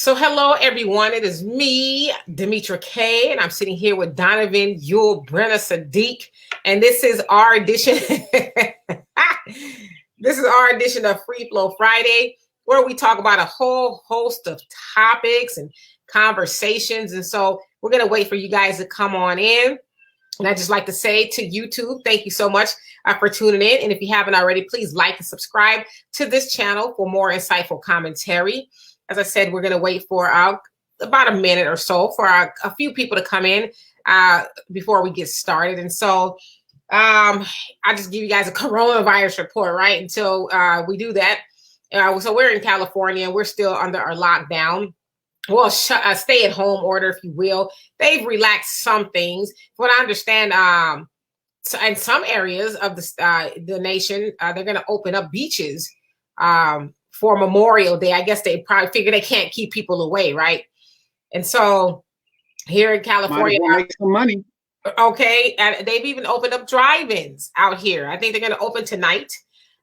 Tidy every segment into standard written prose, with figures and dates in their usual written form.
So hello everyone, it is me, Demetra Kaye, and I'm sitting here with Donovan, Yul, Brenna, Saadiq, and this is our edition. This is our edition of Free Flow Friday, where we talk about a whole host of topics and conversations. And so we're gonna wait for you guys to come on in. And I just like to say to YouTube, thank you so much for tuning in. And if you haven't already, please like and subscribe to this channel for more insightful commentary. As I said, we're going to wait for about a minute or so for a few people to come in before we get started. And so I just give you guys a coronavirus report, right? Until we do that. So we're in California and we're still under our lockdown. Well, stay at home order, if you will. They've relaxed some things. What I understand, so in some areas of the nation, they're going to open up beaches for Memorial Day. I guess they probably figure they can't keep people away, right? And so here in California, make some money. Okay, and they've even opened up drive-ins out here. I think they're going to open tonight.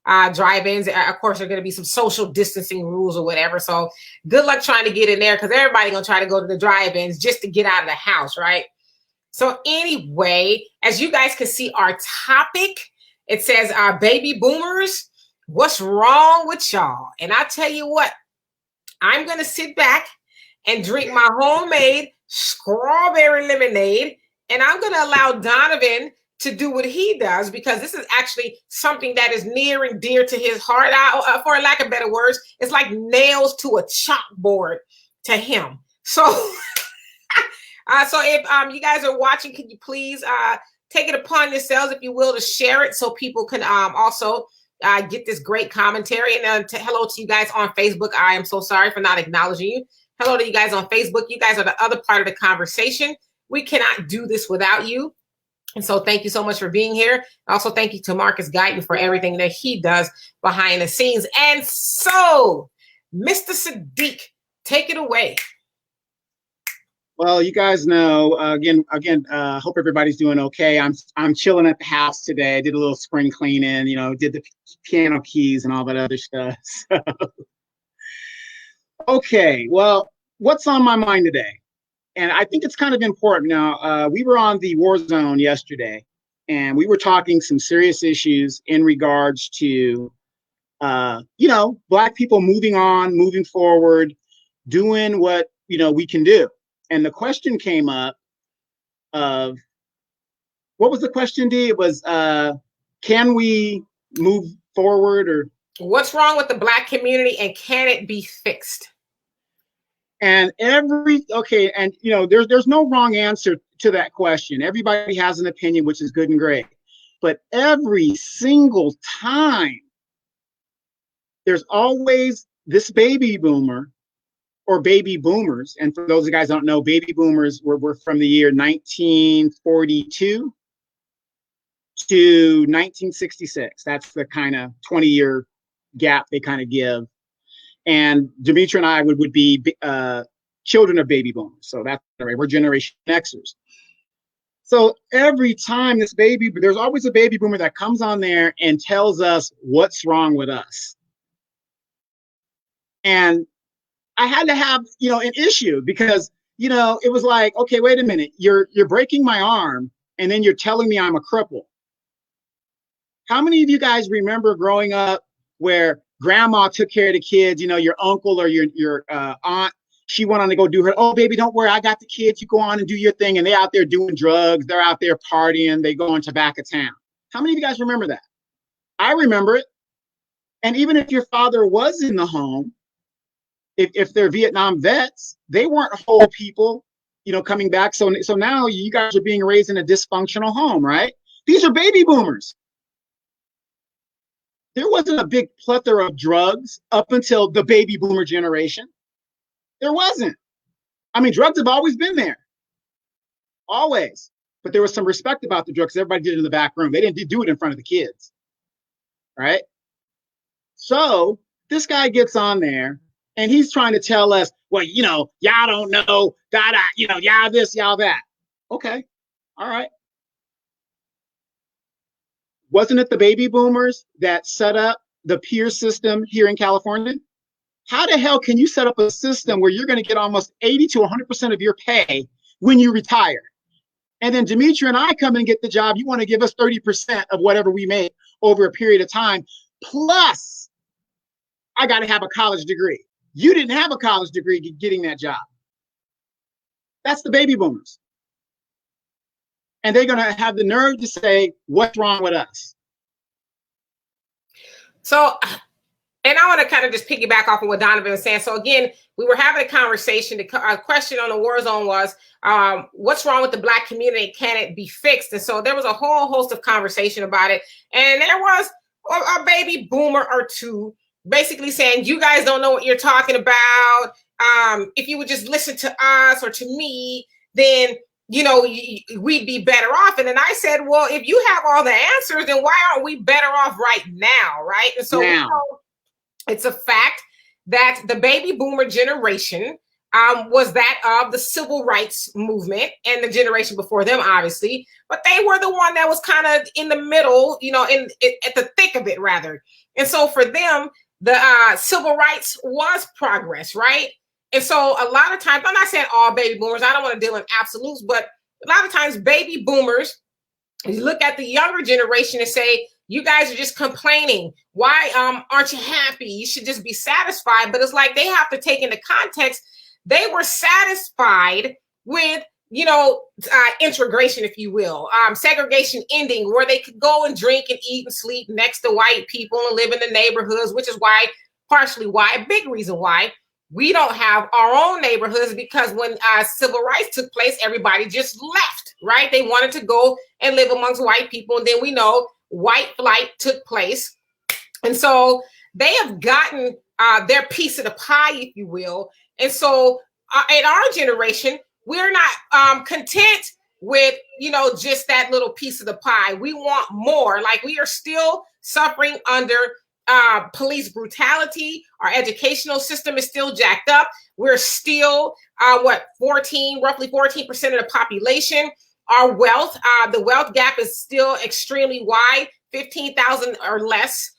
Drive-ins. Of course, there are going to be some social distancing rules or whatever. So good luck trying to get in there because everybody's going to try to go to the drive-ins just to get out of the house, right? So anyway, as you guys can see, our topic, it says baby boomers, what's wrong with y'all? And I tell you what, I'm going to sit back and drink my homemade strawberry lemonade, and I'm going to allow Donovan to do what he does, because this is actually something that is near and dear to his heart. For lack of better words, it's like nails to a chalkboard to him. So, so if you guys are watching, can you please take it upon yourselves, if you will, to share it so people can also get this great commentary. And hello to you guys on Facebook. I am so sorry for not acknowledging you. Hello to you guys on Facebook. You guys are the other part of the conversation. We cannot do this without you. And so thank you so much for being here. Also, thank you to Marcus Guyton for everything that he does behind the scenes. And so, Mr. Saadiq, take it away. Well, you guys know, again, hope everybody's doing okay. I'm chilling at the house today. I did a little spring cleaning, did the piano keys and all that other stuff. So. Okay, well, what's on my mind today? And I think it's kind of important. Now, we were on the war zone yesterday, and we were talking some serious issues in regards to, Black people moving on, moving forward, doing what, we can do. And the question came up of, what was the question, D? It was, can we move forward, or what's wrong with the Black community and can it be fixed? And there's no wrong answer to that question. Everybody has an opinion, which is good and great. But every single time, there's always this baby boomer or baby boomers. And for those of you guys who don't know, baby boomers were from the year 1942 to 1966. That's the kind of 20-year gap they kind of give. And Demetra and I would be children of baby boomers. So that's right. We're Generation Xers. So every time there's always a baby boomer that comes on there and tells us what's wrong with us. And I had to have, an issue because, it was like, okay, wait a minute. You're breaking my arm and then you're telling me I'm a cripple. How many of you guys remember growing up where grandma took care of the kids, your uncle or your aunt, she went on to go do her, oh, baby, don't worry, I got the kids, you go on and do your thing. And they're out there doing drugs, they're out there partying, they go into back of town. How many of you guys remember that? I remember it. And even if your father was in the home, if they're Vietnam vets, they weren't whole people, coming back. So now you guys are being raised in a dysfunctional home, right? These are baby boomers. There wasn't a big plethora of drugs up until the baby boomer generation. There wasn't. I mean, drugs have always been there. Always. But there was some respect about the drugs. Everybody did it in the back room. They didn't do it in front of the kids. Right? So this guy gets on there and he's trying to tell us, well, y'all don't know, y'all this, y'all that. Okay. All right. Wasn't it the baby boomers that set up the peer system here in California? How the hell can you set up a system where you're going to get almost 80 to 100% of your pay when you retire? And then Demetra and I come and get the job. You want to give us 30% of whatever we make over a period of time. Plus, I got to have a college degree. You didn't have a college degree getting that job. That's the baby boomers. And they're going to have the nerve to say, what's wrong with us? So, and I want to kind of just piggyback off of what Donovan was saying. So again, we were having a conversation. The question on the war zone was, what's wrong with the Black community? Can it be fixed? And so there was a whole host of conversation about it. And there was a baby boomer or two basically saying, you guys don't know what you're talking about. If you would just listen to us or to me, then we'd be better off. And then I said, well, if you have all the answers, then why aren't we better off right now? Right. And so it's a fact that the baby boomer generation was that of the civil rights movement and the generation before them, obviously, but they were the one that was kind of in the middle, at the thick of it, rather. And so for them, the civil rights was progress, right? And so a lot of times, I'm not saying all baby boomers, I don't want to deal in absolutes, but a lot of times baby boomers, you look at the younger generation and say, you guys are just complaining. Why aren't you happy? You should just be satisfied. But it's like they have to take into context, they were satisfied with, integration, if you will, segregation ending, where they could go and drink and eat and sleep next to white people and live in the neighborhoods, which is why, partially why, a big reason why, we don't have our own neighborhoods, because when civil rights took place, everybody just left, right? They wanted to go and live amongst white people. And then we know white flight took place. And so they have gotten their piece of the pie, if you will. And so in our generation, we're not content with, just that little piece of the pie. We want more. Like, we are still suffering under police brutality. Our educational system is still jacked up. We're still roughly 14% of the population. Our wealth, the wealth gap is still extremely wide, 15,000 or less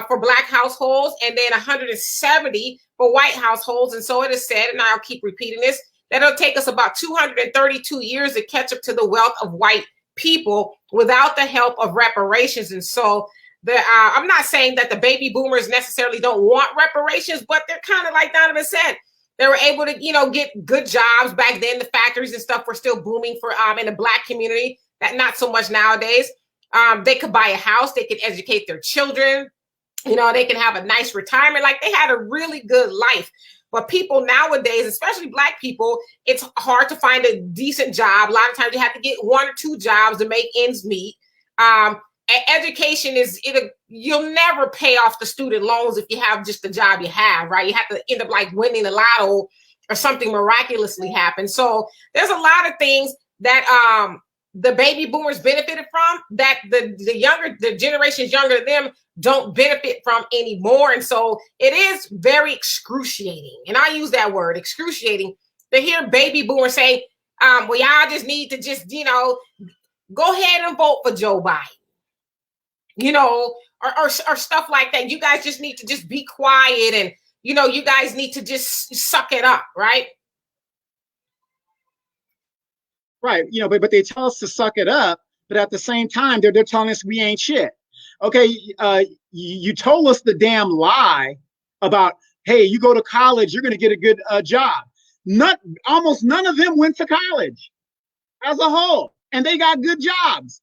for Black households, and then 170 for white households. And so it is said, and I'll keep repeating this, that it'll take us about 232 years to catch up to the wealth of white people without the help of reparations. And so I'm not saying that the baby boomers necessarily don't want reparations, but they're kind of, like Donovan said, they were able to, get good jobs back then. The factories and stuff were still booming for in the Black community. That not so much nowadays. They could buy a house. They could educate their children. They can have a nice retirement. Like, they had a really good life. But people nowadays, especially Black people, it's hard to find a decent job. A lot of times you have to get one or two jobs to make ends meet. Education you'll never pay off the student loans if you have just the job you have, right? You have to end up like winning the lotto or something miraculously happen. So there's a lot of things that the baby boomers benefited from that the generations younger than them don't benefit from anymore. And so it is very excruciating. And I use that word, excruciating, to hear baby boomers say, well, y'all just need to just, go ahead and vote for Joe Biden, or stuff like that. You guys just need to just be quiet, and, you guys need to just suck it up, right? Right. But they tell us to suck it up, but at the same time, they're telling us we ain't shit. Okay. You told us the damn lie about, hey, you go to college, you're going to get a good job. Almost none of them went to college as a whole, and they got good jobs.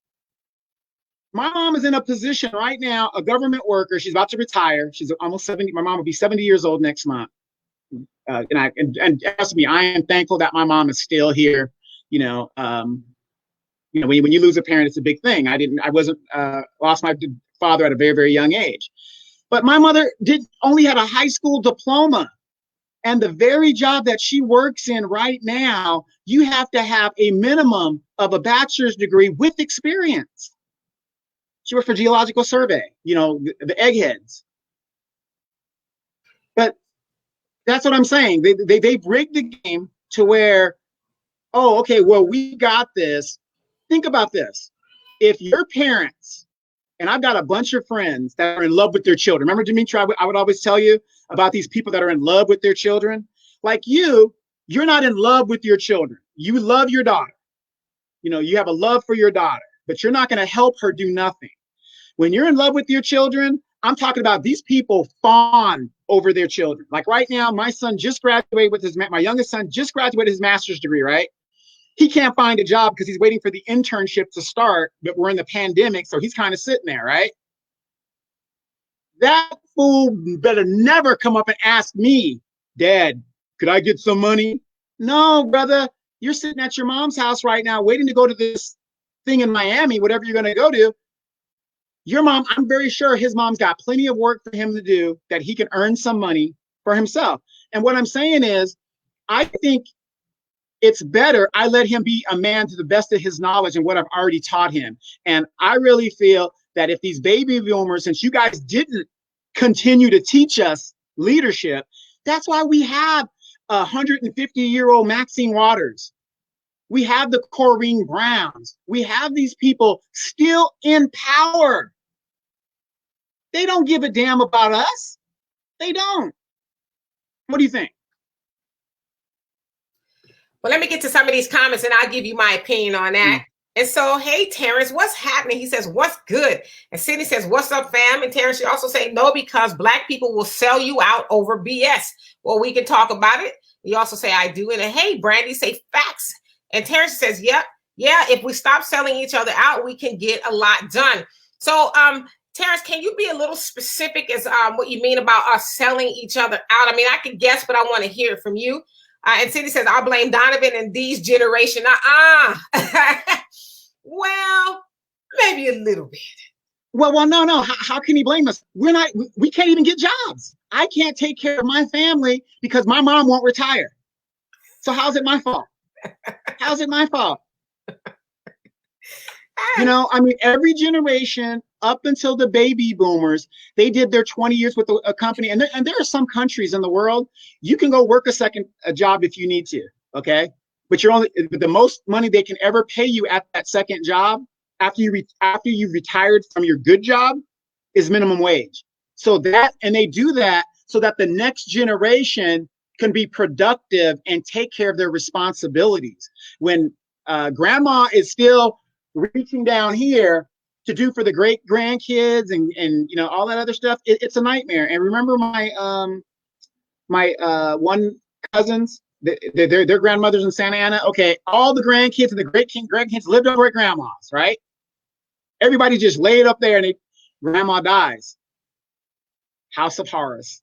My mom is in a position right now, a government worker. She's about to retire. She's almost 70. My mom will be 70 years old next month. And trust me, I am thankful that my mom is still here. When you lose a parent, it's a big thing. I lost my father at a very, very young age. But my mother only had a high school diploma. And the very job that she works in right now, you have to have a minimum of a bachelor's degree with experience. She worked for Geological Survey, the eggheads. But that's what I'm saying. They rigged the game to where, oh, okay, well, we got this. Think about this. If your parents And I've got a bunch of friends that are in love with their children. Remember, Demetra, I would always tell you about these people that are in love with their children. Like you're not in love with your children. You love your daughter. You know, you have a love for your daughter, but you're not going to help her do nothing. When you're in love with your children, I'm talking about these people fawn over their children. Like right now, my youngest son just graduated his master's degree, right? He can't find a job because he's waiting for the internship to start, but we're in the pandemic, so he's kind of sitting there, right? That fool better never come up and ask me, Dad, could I get some money? No, brother, you're sitting at your mom's house right now waiting to go to this thing in Miami, whatever you're going to go to. Your mom, I'm very sure his mom's got plenty of work for him to do that he can earn some money for himself. And what I'm saying is, I think it's better I let him be a man to the best of his knowledge and what I've already taught him. And I really feel that if these baby boomers, since you guys didn't continue to teach us leadership, that's why we have 150-year-old Maxine Waters. We have the Corrine Browns. We have these people still in power. They don't give a damn about us. They don't. What do you think? Well, let me get to some of these comments and I'll give you my opinion on that. And so, hey, Terrence, what's happening? He says, what's good? And Sydney says, what's up, fam? And Terrence, you also say, no, because Black people will sell you out over BS. Well, we can talk about it. You also say, I do. And hey, Brandy, say facts. And Terrence says, yeah, if we stop selling each other out, we can get a lot done. So, Terrence, can you be a little specific as what you mean about us selling each other out? I mean, I can guess, but I want to hear it from you. And Cindy says, I'll blame Donovan and these generation. Well, maybe a little bit. Well, no. How can he blame us? We can't even get jobs. I can't take care of my family because my mom won't retire. So how's it my fault? How's it my fault? You know, I mean, every generation up until the baby boomers, they did their 20 years with a company. And there are some countries in the world, you can go work a job if you need to, okay? But the most money they can ever pay you at that second job after you've retired from your good job is minimum wage. And they do that so that the next generation can be productive and take care of their responsibilities. When grandma is still reaching down here to do for the great grandkids and you know all that other stuff, it's a nightmare. And remember my one cousins, their grandmothers in Santa Ana. Okay, all the grandkids and the great grandkids lived over at grandma's, right? Everybody just laid up there, and grandma dies. House of horrors,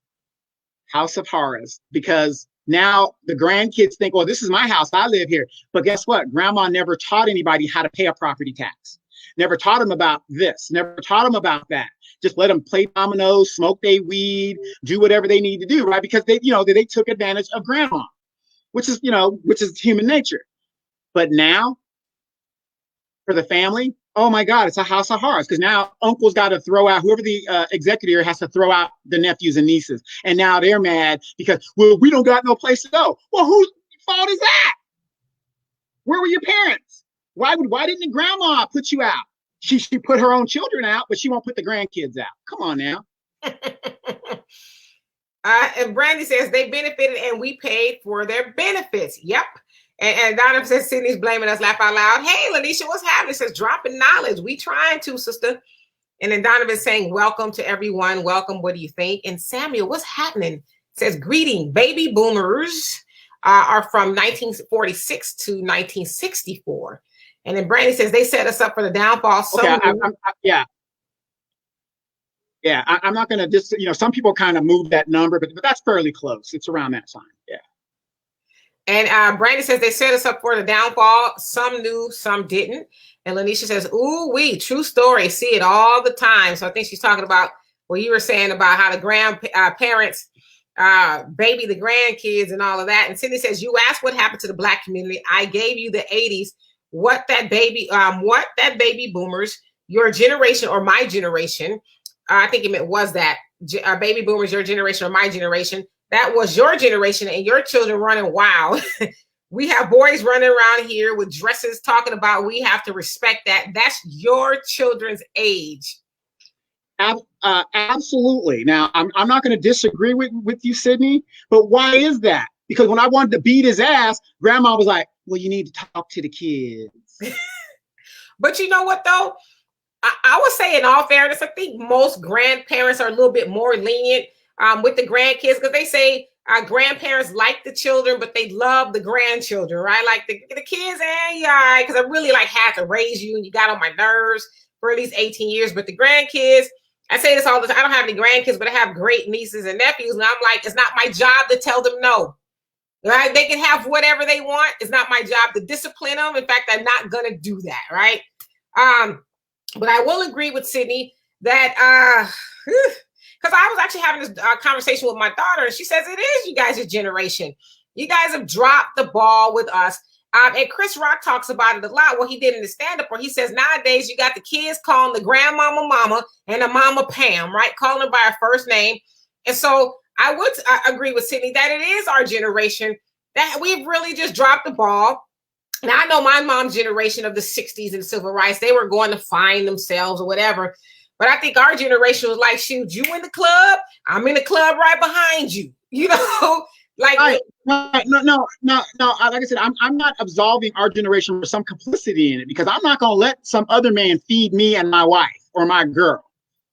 because now the grandkids think, well, this is my house, I live here. But guess what? Grandma never taught anybody how to pay a property tax. Never taught them about this. Never taught them about that. Just let them play dominoes, smoke their weed, do whatever they need to do, right? Because they took advantage of grandma, which is human nature. But now, for the family, oh my God, it's a house of horrors, because now uncle's got to throw out, whoever the executor has to throw out the nephews and nieces. And now they're mad because, well, we don't got no place to go. Well, whose fault is that? Where were your parents? Why didn't the grandma put you out? She put her own children out, but she won't put the grandkids out. Come on now. And Brandy says they benefited and we paid for their benefits. Yep. And Donovan says Sydney's blaming us. Laugh out loud. Hey, Lanisha, what's happening? Says dropping knowledge. We trying to, sister. And then Donovan's saying, welcome to everyone. Welcome. What do you think? And Samuel, what's happening? Says greeting. Baby boomers are from 1946 to 1964. And then Brandy says they set us up for the downfall. So okay, I'm not going to some people kind of move that number, but that's fairly close. It's around that time. Yeah. And Brandy says they set us up for the downfall. Some knew, some didn't. And Lanisha says, ooh, true story. See it all the time. So I think she's talking about what you were saying about how the grandparents baby the grandkids and all of that. And Cindy says, you asked what happened to the Black community. I gave you the 80s. What that baby boomers, your generation or my generation, I think it meant was that baby boomers, your generation or my generation, that was your generation and your children running wild. We have boys running around here with dresses talking about we have to respect that. That's your children's age. Absolutely. Now, I'm not going to disagree with you, Sydney, but why is that? Because when I wanted to beat his ass, grandma was like, well, you need to talk to the kids. But you know what, though? I would say, in all fairness, I think most grandparents are a little bit more lenient with the grandkids, because they say grandparents like the children, but they love the grandchildren, right? Like the kids, yeah, because I really like had to raise you and you got on my nerves for at least 18 years. But the grandkids, I say this all the time. I don't have any grandkids, but I have great nieces and nephews. And I'm like, it's not my job to tell them no. Right? They can have whatever they want. It's not my job to discipline them. In fact, I'm not going to do that. Right. But I will agree with Sydney that, because I was actually having this conversation with my daughter, and she says it is you guys' generation. You guys have dropped the ball with us. And Chris Rock talks about it a lot. What he did in the stand-up, where he says nowadays you got the kids calling the grandmama mama and the mama Pam, right? Calling her by her first name. And so I would agree with Sydney that it is our generation that we've really just dropped the ball. And I know my mom's generation of the 60s and civil rights, they were going to find themselves or whatever. But I think our generation was like, shoot, you in the club, I'm in the club right behind you. You know, like right. No. Like I said, I'm not absolving our generation for some complicity in it, because I'm not going to let some other man feed me and my wife or my girl,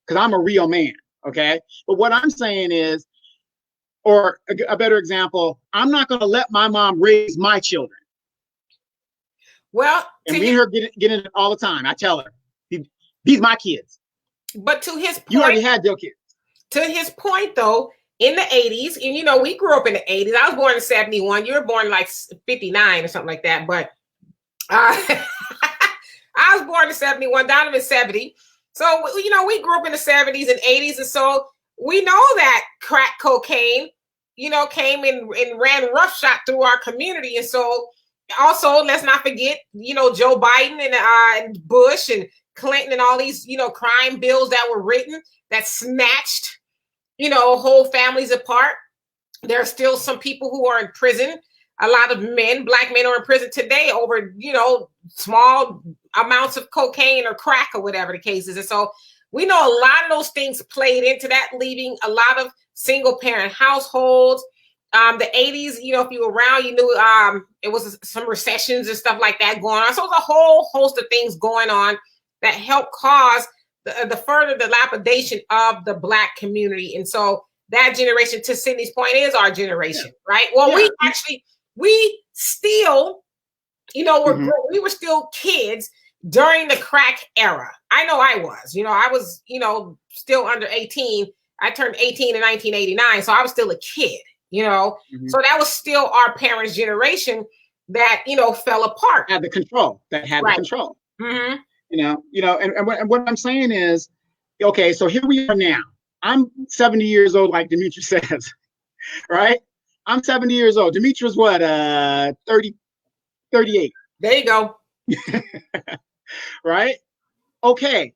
because I'm a real man. Okay. But what I'm saying is, or a better example, I'm not going to let my mom raise my children. Well, and me and her get in it all the time. I tell her, these my kids. But to his point, you already had your kids. To his point, though, in the 80s, and you know, we grew up in the 80s. I was born in 71. You were born like 59 or something like that. But I was born in 71. Donovan 70. So, you know, we grew up in the 70s and 80s. And so we know that crack cocaine, you know, came and ran roughshod through our community. And so also, let's not forget, you know, Joe Biden and Bush and Clinton and all these, you know, crime bills that were written that snatched, you know, whole families apart. There are still some people who are in prison. A lot of men, black men, are in prison today over, you know, small amounts of cocaine or crack or whatever the case is. And so we know a lot of those things played into that, leaving a lot of single parent households. The 80s, you know, if you were around, you knew it was some recessions and stuff like that going on. So it was a whole host of things going on that helped cause the further dilapidation of the Black community. And so that generation, to Sydney's point, is our generation, right? Well, we still, you know, we were still kids during the crack era. I know I was, you know, I was, you know, still under 18. I turned 18 in 1989, so I was still a kid. You know, so that was still our parents' generation that, you know, fell apart. Had the control. The control. You know, and what I'm saying is, okay, so here we are now. I'm 70 years old, like Demetra says, right? I'm 70 years old. Demetra's what, 38. There you go. Right? Okay.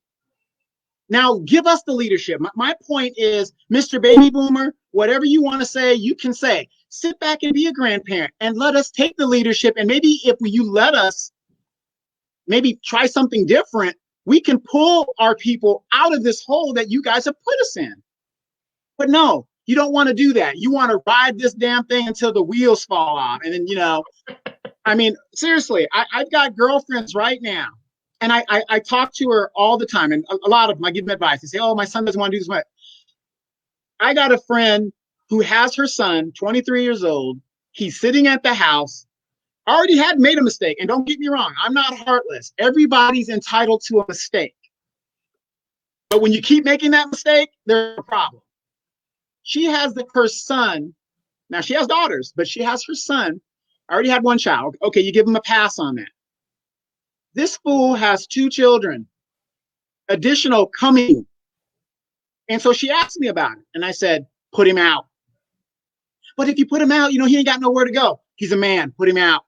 Now, give us the leadership. My point is, Mr. Baby Boomer, whatever you want to say, you can say. Sit back and be a grandparent and let us take the leadership. And maybe if you let us maybe try something different, we can pull our people out of this hole that you guys have put us in. But no, you don't want to do that. You want to ride this damn thing until the wheels fall off. And then, you know, I mean, seriously, I've got girlfriends right now. And I talk to her all the time, and a lot of them, I give them advice. They say, oh, my son doesn't want to do this much. I got a friend who has her son, 23 years old. He's sitting at the house. I already had made a mistake. And don't get me wrong, I'm not heartless. Everybody's entitled to a mistake. But when you keep making that mistake, there's a problem. She has her son. Now, she has daughters, but she has her son. I already had one child. Okay, you give him a pass on that. This fool has 2 children, additional coming. And so she asked me about it. And I said, put him out. But if you put him out, you know, he ain't got nowhere to go. He's a man. Put him out.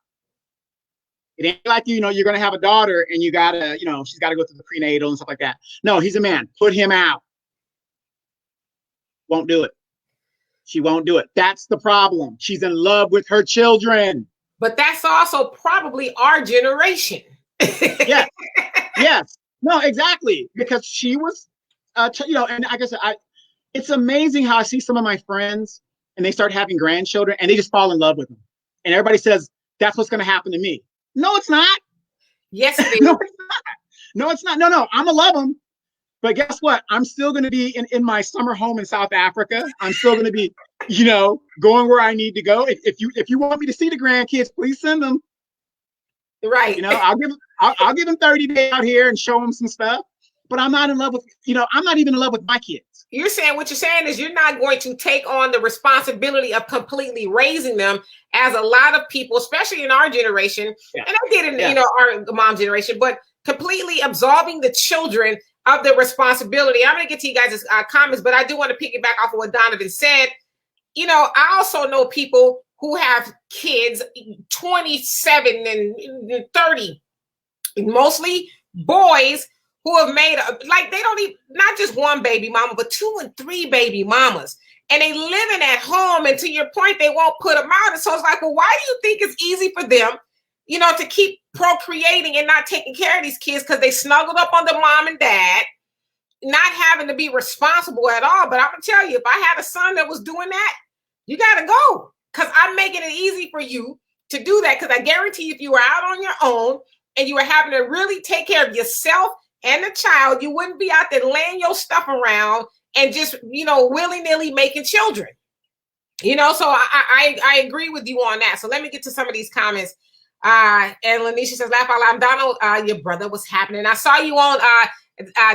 It ain't like, you know, you're going to have a daughter and you got to, you know, she's got to go through the prenatal and stuff like that. No, he's a man. Put him out. Won't do it. She won't do it. That's the problem. She's in love with her children. But that's also probably our generation. Yes. Yes. No, exactly. Because she was and I guess it's amazing how I see some of my friends and they start having grandchildren and they just fall in love with them. And everybody says, that's what's going to happen to me. No, it's not. Yes, it is. No, it's not. No, it's not. No, I'm going to love them. But guess what? I'm still going to be in my summer home in South Africa. I'm still going to be, going where I need to go. If you want me to see the grandkids, please send them. Right. I'll give them 30 days out here and show them some stuff. But I'm not in love with, I'm not even in love with my kids. What you're saying is you're not going to take on the responsibility of completely raising them, as a lot of people, especially in our generation, and I did in our mom generation, but completely absolving the children of the responsibility. I'm going to get to you guys' comments, but I do want to piggyback off of what Donovan said. I also know people who have kids 27 and 30, mostly boys, who have made they don't even, not just one baby mama, but 2 and 3 baby mamas. And they living at home, and to your point, they won't put them out. And so it's like, well, why do you think it's easy for them, to keep procreating and not taking care of these kids? Because they snuggled up on the mom and dad, not having to be responsible at all. But I'm gonna tell you, if I had a son that was doing that, you gotta go. Because I'm making it easy for you to do that. Because I guarantee if you were out on your own and you were having to really take care of yourself and the child, you wouldn't be out there laying your stuff around and just, willy-nilly making children. So I agree with you on that. So let me get to some of these comments. And Lanisha says, laugh out loud, Donald, your brother, what's happening? I saw you on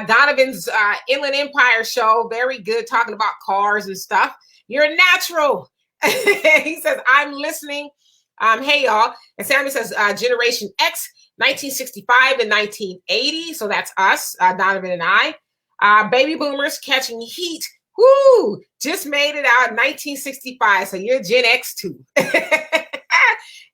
Donovan's Inland Empire show. Very good, talking about cars and stuff. You're natural. He says, I'm listening. Hey, y'all. And Sammy says, Generation X, 1965 to 1980. So that's us, Donovan and I. Baby boomers catching heat. Woo! Just made it out in 1965. So you're Gen X too.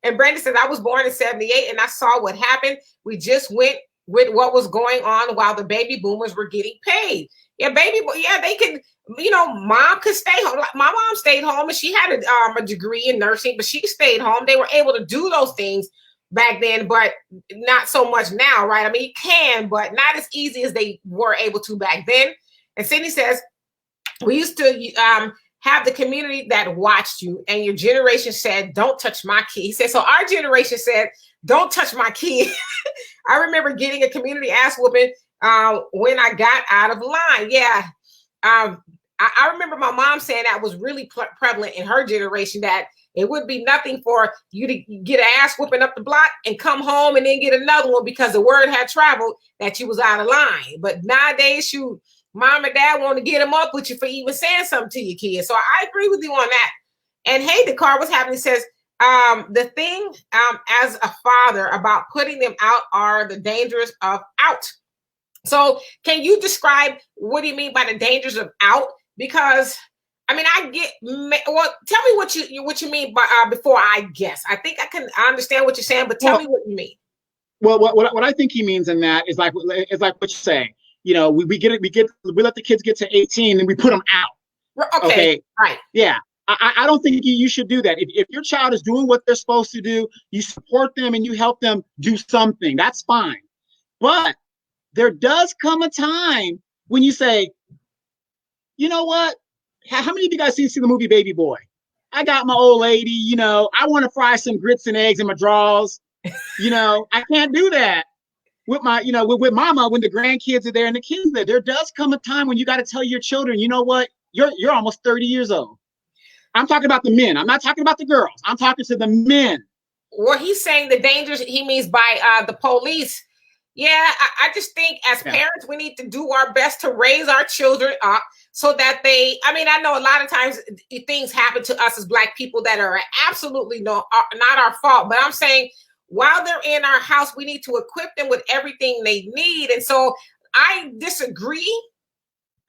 And Brandon says, I was born in 78 and I saw what happened. We just went with what was going on while the baby boomers were getting paid. Yeah, they could, mom could stay home. My mom stayed home and she had a degree in nursing, but she stayed home. They were able to do those things back then, but not so much now, right? I mean, you can, but not as easy as they were able to back then. And Sydney says, we used to have the community that watched you, and your generation said, don't touch my kid. He said, so our generation said, don't touch my kid. I remember getting a community ass whooping when I got out of line. Yeah. I remember my mom saying that was really prevalent in her generation, that it would be nothing for you to get an ass whooping up the block and come home and then get another one because the word had traveled that you was out of line. But nowadays, mom and dad want to get them up with you for even saying something to your kids. So I agree with you on that. And hey, the car was happening says, the thing as a father about putting them out are the dangers of out. So can you describe what do you mean by the dangers of out? Because tell me what you mean by before I guess. I think I understand what you're saying, but tell me what you mean. Well, what I think he means in that is like what you say. We let the kids get to 18 and we put them out. Okay. Right. Yeah. I don't think you should do that. If your child is doing what they're supposed to do, you support them and you help them do something. That's fine. But there does come a time when you say, you know what? How many of you guys see the movie Baby Boy? I got my old lady, I want to fry some grits and eggs in my drawers. I can't do that with my, with mama when the grandkids are there and the kids there. There does come a time when you got to tell your children, you know what? You're almost 30 years old. I'm talking about the men. I'm not talking about the girls. I'm talking to the men. Well, he's saying the dangers he means by the police. Yeah, I just think as parents, we need to do our best to raise our children up so that I know a lot of times things happen to us as Black people that are absolutely not our fault. But I'm saying while they're in our house, we need to equip them with everything they need. And so I disagree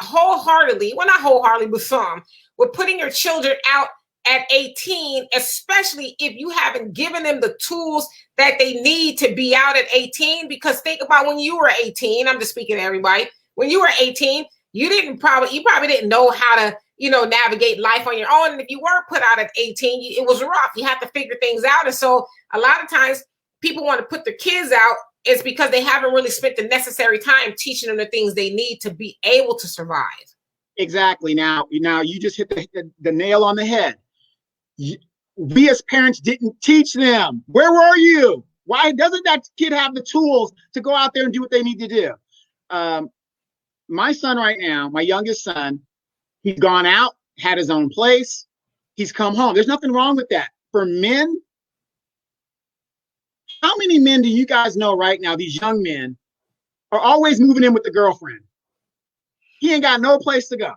wholeheartedly, well, not wholeheartedly, but some, with putting your children out at 18, especially if you haven't given them the tools that they need to be out at 18. Because think about when you were 18, I'm just speaking to everybody. When you were 18, you probably didn't know how to, navigate life on your own. And if you were put out at 18, it was rough. You had to figure things out. And so a lot of times people want to put their kids out it's because they haven't really spent the necessary time teaching them the things they need to be able to survive. Exactly. Now you just hit the nail on the head. We as parents didn't teach them. Where were you? Why doesn't that kid have the tools to go out there and do what they need to do? My son right now, my youngest son, he's gone out, had his own place. He's come home. There's nothing wrong with that. For men, how many men do you guys know right now, these young men, are always moving in with the girlfriend? He ain't got no place to go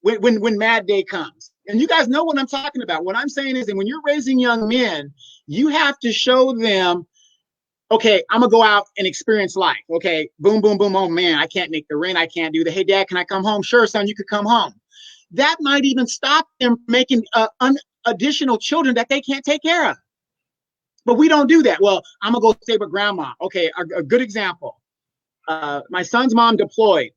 when mad day comes. And you guys know what I'm talking about. What I'm saying is that when you're raising young men, you have to show them, okay, I'm gonna go out and experience life. Okay, boom, boom, boom. Oh man, I can't make the rent. I can't do the, hey dad, can I come home? Sure, son, you could come home. That might even stop them making additional children that they can't take care of. But we don't do that. Well, I'm gonna go stay with grandma. Okay, a good example. My son's mom deployed.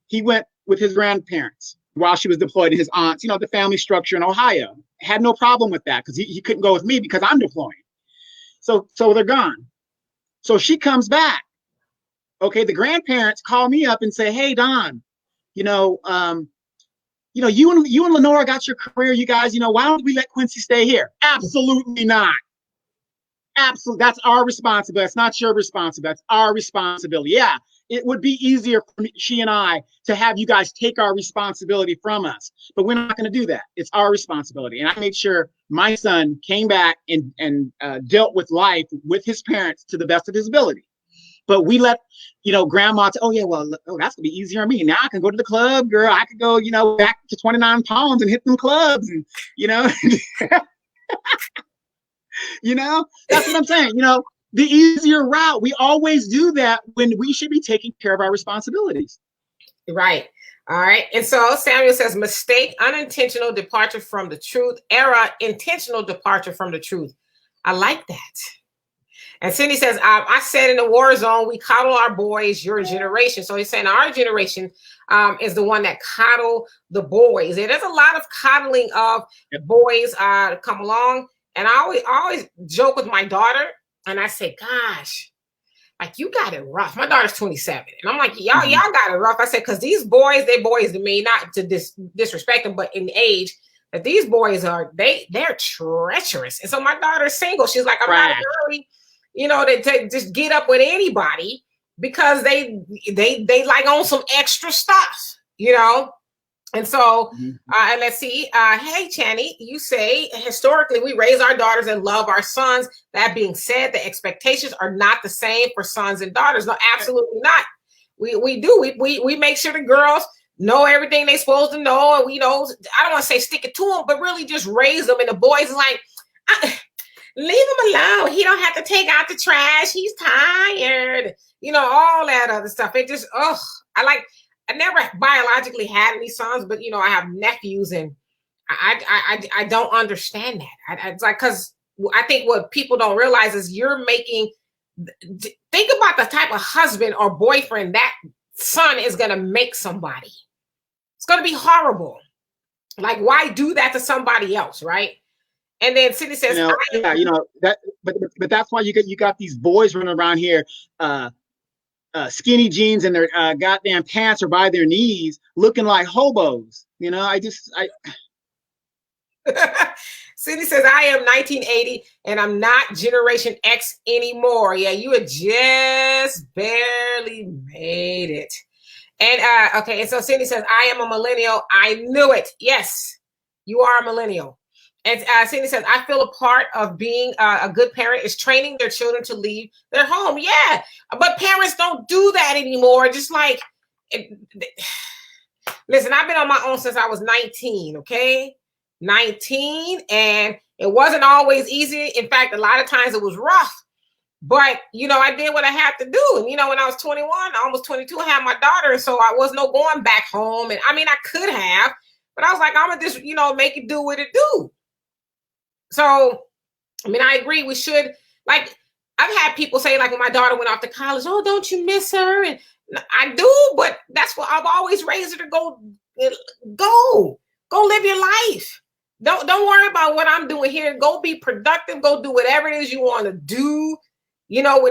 He went with his grandparents while she was deployed, and his aunts, you know, the family structure in Ohio. Had no problem with that because he couldn't go with me because I'm deploying. So they're gone. So she comes back. Okay, the grandparents call me up and say, hey, Don, you and Lenora got your career, you guys, why don't we let Quincy stay here? Absolutely not. Absolutely. That's our responsibility. That's not your responsibility. That's our responsibility. Yeah, it would be easier for she and I to have you guys take our responsibility from us, but we're not going to do that. It's our responsibility. And I made sure my son came back and dealt with life with his parents to the best of his ability. But we let, grandma, that's going to be easier on me. Now I can go to the club, girl. I could go, back to 29 pounds and hit them clubs and, that's what I'm saying. The easier route, we always do that when we should be taking care of our responsibilities. Right. All right. And so Samuel says, mistake, unintentional departure from the truth. Error, intentional departure from the truth. I like that. And Cindy says, I said in the war zone, we coddle our boys, your generation. So he's saying our generation is the one that coddle the boys. And there's a lot of coddling of boys come along. And I always joke with my daughter, and I say, gosh, like, you got it rough. My daughter's 27. And I'm like, y'all got it rough. I said, because these boys, they're boys to me, not to disrespect them, but in age, that these boys they're treacherous. And so my daughter's single. She's like, I'm not a girly, to just get up with anybody because they like on some extra stuff, And so, and let's see. Hey, Channy, you say historically we raise our daughters and love our sons. That being said, the expectations are not the same for sons and daughters. No, absolutely not. We do. We make sure the girls know everything they're supposed to know, and I don't want to say stick it to them, but really just raise them. And the boys like, leave him alone. He don't have to take out the trash. He's tired. All that other stuff. It just I never biologically had any sons, but I have nephews, and I don't understand that. It's like, because I think what people don't realize is think about the type of husband or boyfriend that son is going to make somebody. It's going to be horrible. Like, why do that to somebody else, right? And then Cindy says, but that's why you got these boys running around here, skinny jeans and their goddamn pants are by their knees, looking like hobos. Cindy says, I am 1980 and I'm not Generation X anymore. Yeah, you had just barely made it. And okay, and so Cindy says, I am a millennial. I knew it. Yes, you are a millennial. And Cindy says, I feel a part of being a good parent is training their children to leave their home. Yeah, but parents don't do that anymore. Just like, listen, I've been on my own since I was 19, okay? 19, and it wasn't always easy. In fact, a lot of times it was rough. But, I did what I had to do. And, when I was 21, almost 22, I had my daughter. And so I was no going back home. And I could have, but I was like, I'm going to just, make it do what it do. So, I agree. We should, like, I've had people say, like, when my daughter went off to college, oh, don't you miss her? And I do, but that's what I've always raised her to go live your life. Don't worry about what I'm doing here. Go be productive. Go do whatever it is you want to do. you know,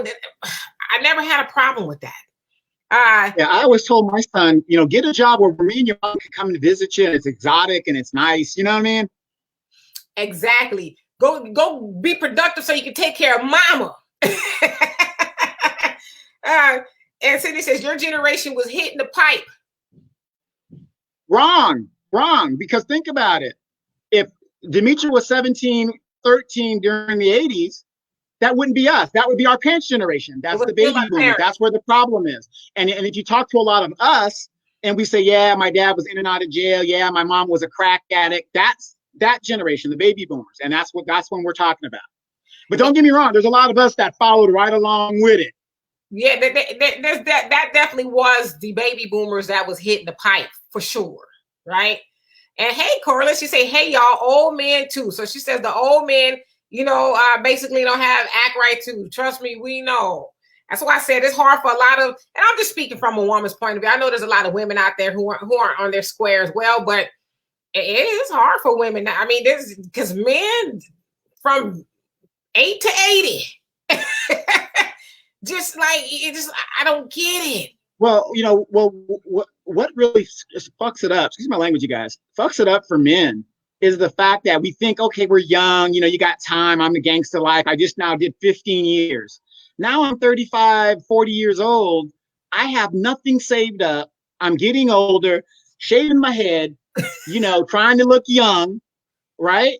I never had a problem with that. Yeah, I always told my son, get a job where me and your mom can come and visit you, and it's exotic and it's nice. You know what I mean? Exactly. Go be productive so you can take care of mama. And Cindy says your generation was hitting the pipe. Wrong. Because think about it. If Demetra was 17, 13 during the 80s, that wouldn't be us. That would be our parents' generation. That's the baby boomers. That's where the problem is. And if you talk to a lot of us and we say, yeah, my dad was in and out of jail. Yeah, my mom was a crack addict. That's that generation, the baby boomers. And that's when we're talking about. But don't get me wrong. There's a lot of us that followed right along with it. Yeah, that definitely was the baby boomers that was hitting the pipe for sure. Right. And hey, Corlin, she say, hey, y'all, old men too. So she says the old men, basically don't have act right too. Trust me, we know. That's why I said it's hard for a lot of, and I'm just speaking from a woman's point of view. I know there's a lot of women out there who aren't on their square as well, but it is hard for women. I mean, this because men from 8 to 80, just like I don't get it. Well, what really fucks it up? Excuse my language, you guys. Fucks it up for men is the fact that we think, okay, we're young, you got time. I'm the gangster life. I just now did 15 years. Now I'm 35, 40 years old. I have nothing saved up. I'm getting older, shaving my head, trying to look young, right?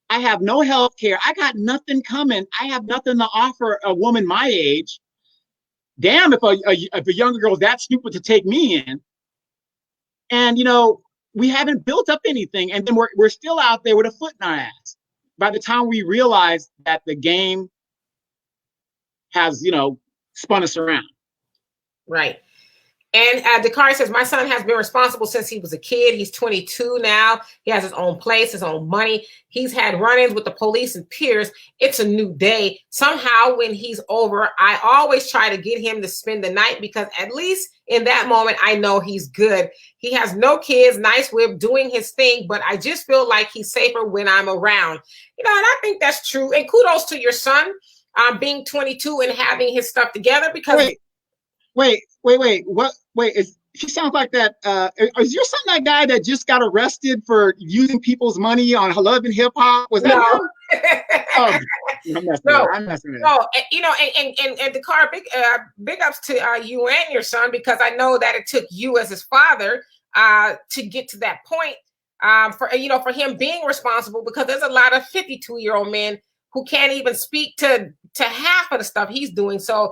I have no health care. I got nothing coming. I have nothing to offer a woman my age. Damn, if a younger girl's that stupid to take me in. And, we haven't built up anything, and then we're still out there with a foot in our ass. By the time we realize that the game has, spun us around. Right. And Dakari says, my son has been responsible since he was a kid. He's 22 now. He has his own place, his own money. He's had run-ins with the police and peers. It's a new day. Somehow when he's over, I always try to get him to spend the night because at least in that moment, I know he's good. He has no kids, nice whip, doing his thing, but I just feel like he's safer when I'm around. And I think that's true. And kudos to your son being 22 and having his stuff together because... Wait. What? Wait, she sounds like that. Is your son that guy that just got arrested for using people's money on Love and Hip Hop? Was that him? Oh, I'm messing with it. No, and Dakar, big ups to you and your son because I know that it took you as his father to get to that point for him being responsible because there's a lot of 52-year-old men who can't even speak to half of the stuff he's doing. So,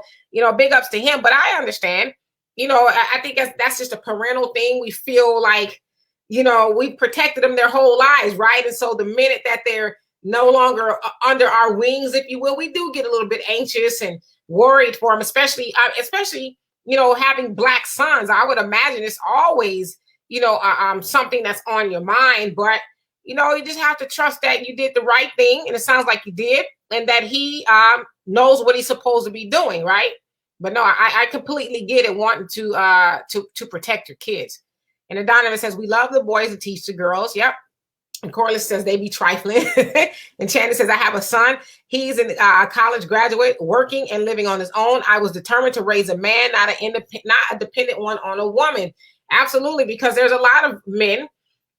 big ups to him. But I understand. I think that's just a parental thing. We feel like, we protected them their whole lives, right? And so the minute that they're no longer under our wings, if you will, we do get a little bit anxious and worried for them, especially, having Black sons. I would imagine it's always, something that's on your mind. But, you just have to trust that you did the right thing. And it sounds like you did. And that he knows what he's supposed to be doing, right? But no, I completely get it, wanting to protect your kids. And then Donovan says, we love the boys and teach the girls. Yep. And Corliss says they be trifling. And Channing says, I have a son. He's a college graduate, working and living on his own. I was determined to raise a man, not a dependent one on a woman. Absolutely, because there's a lot of men,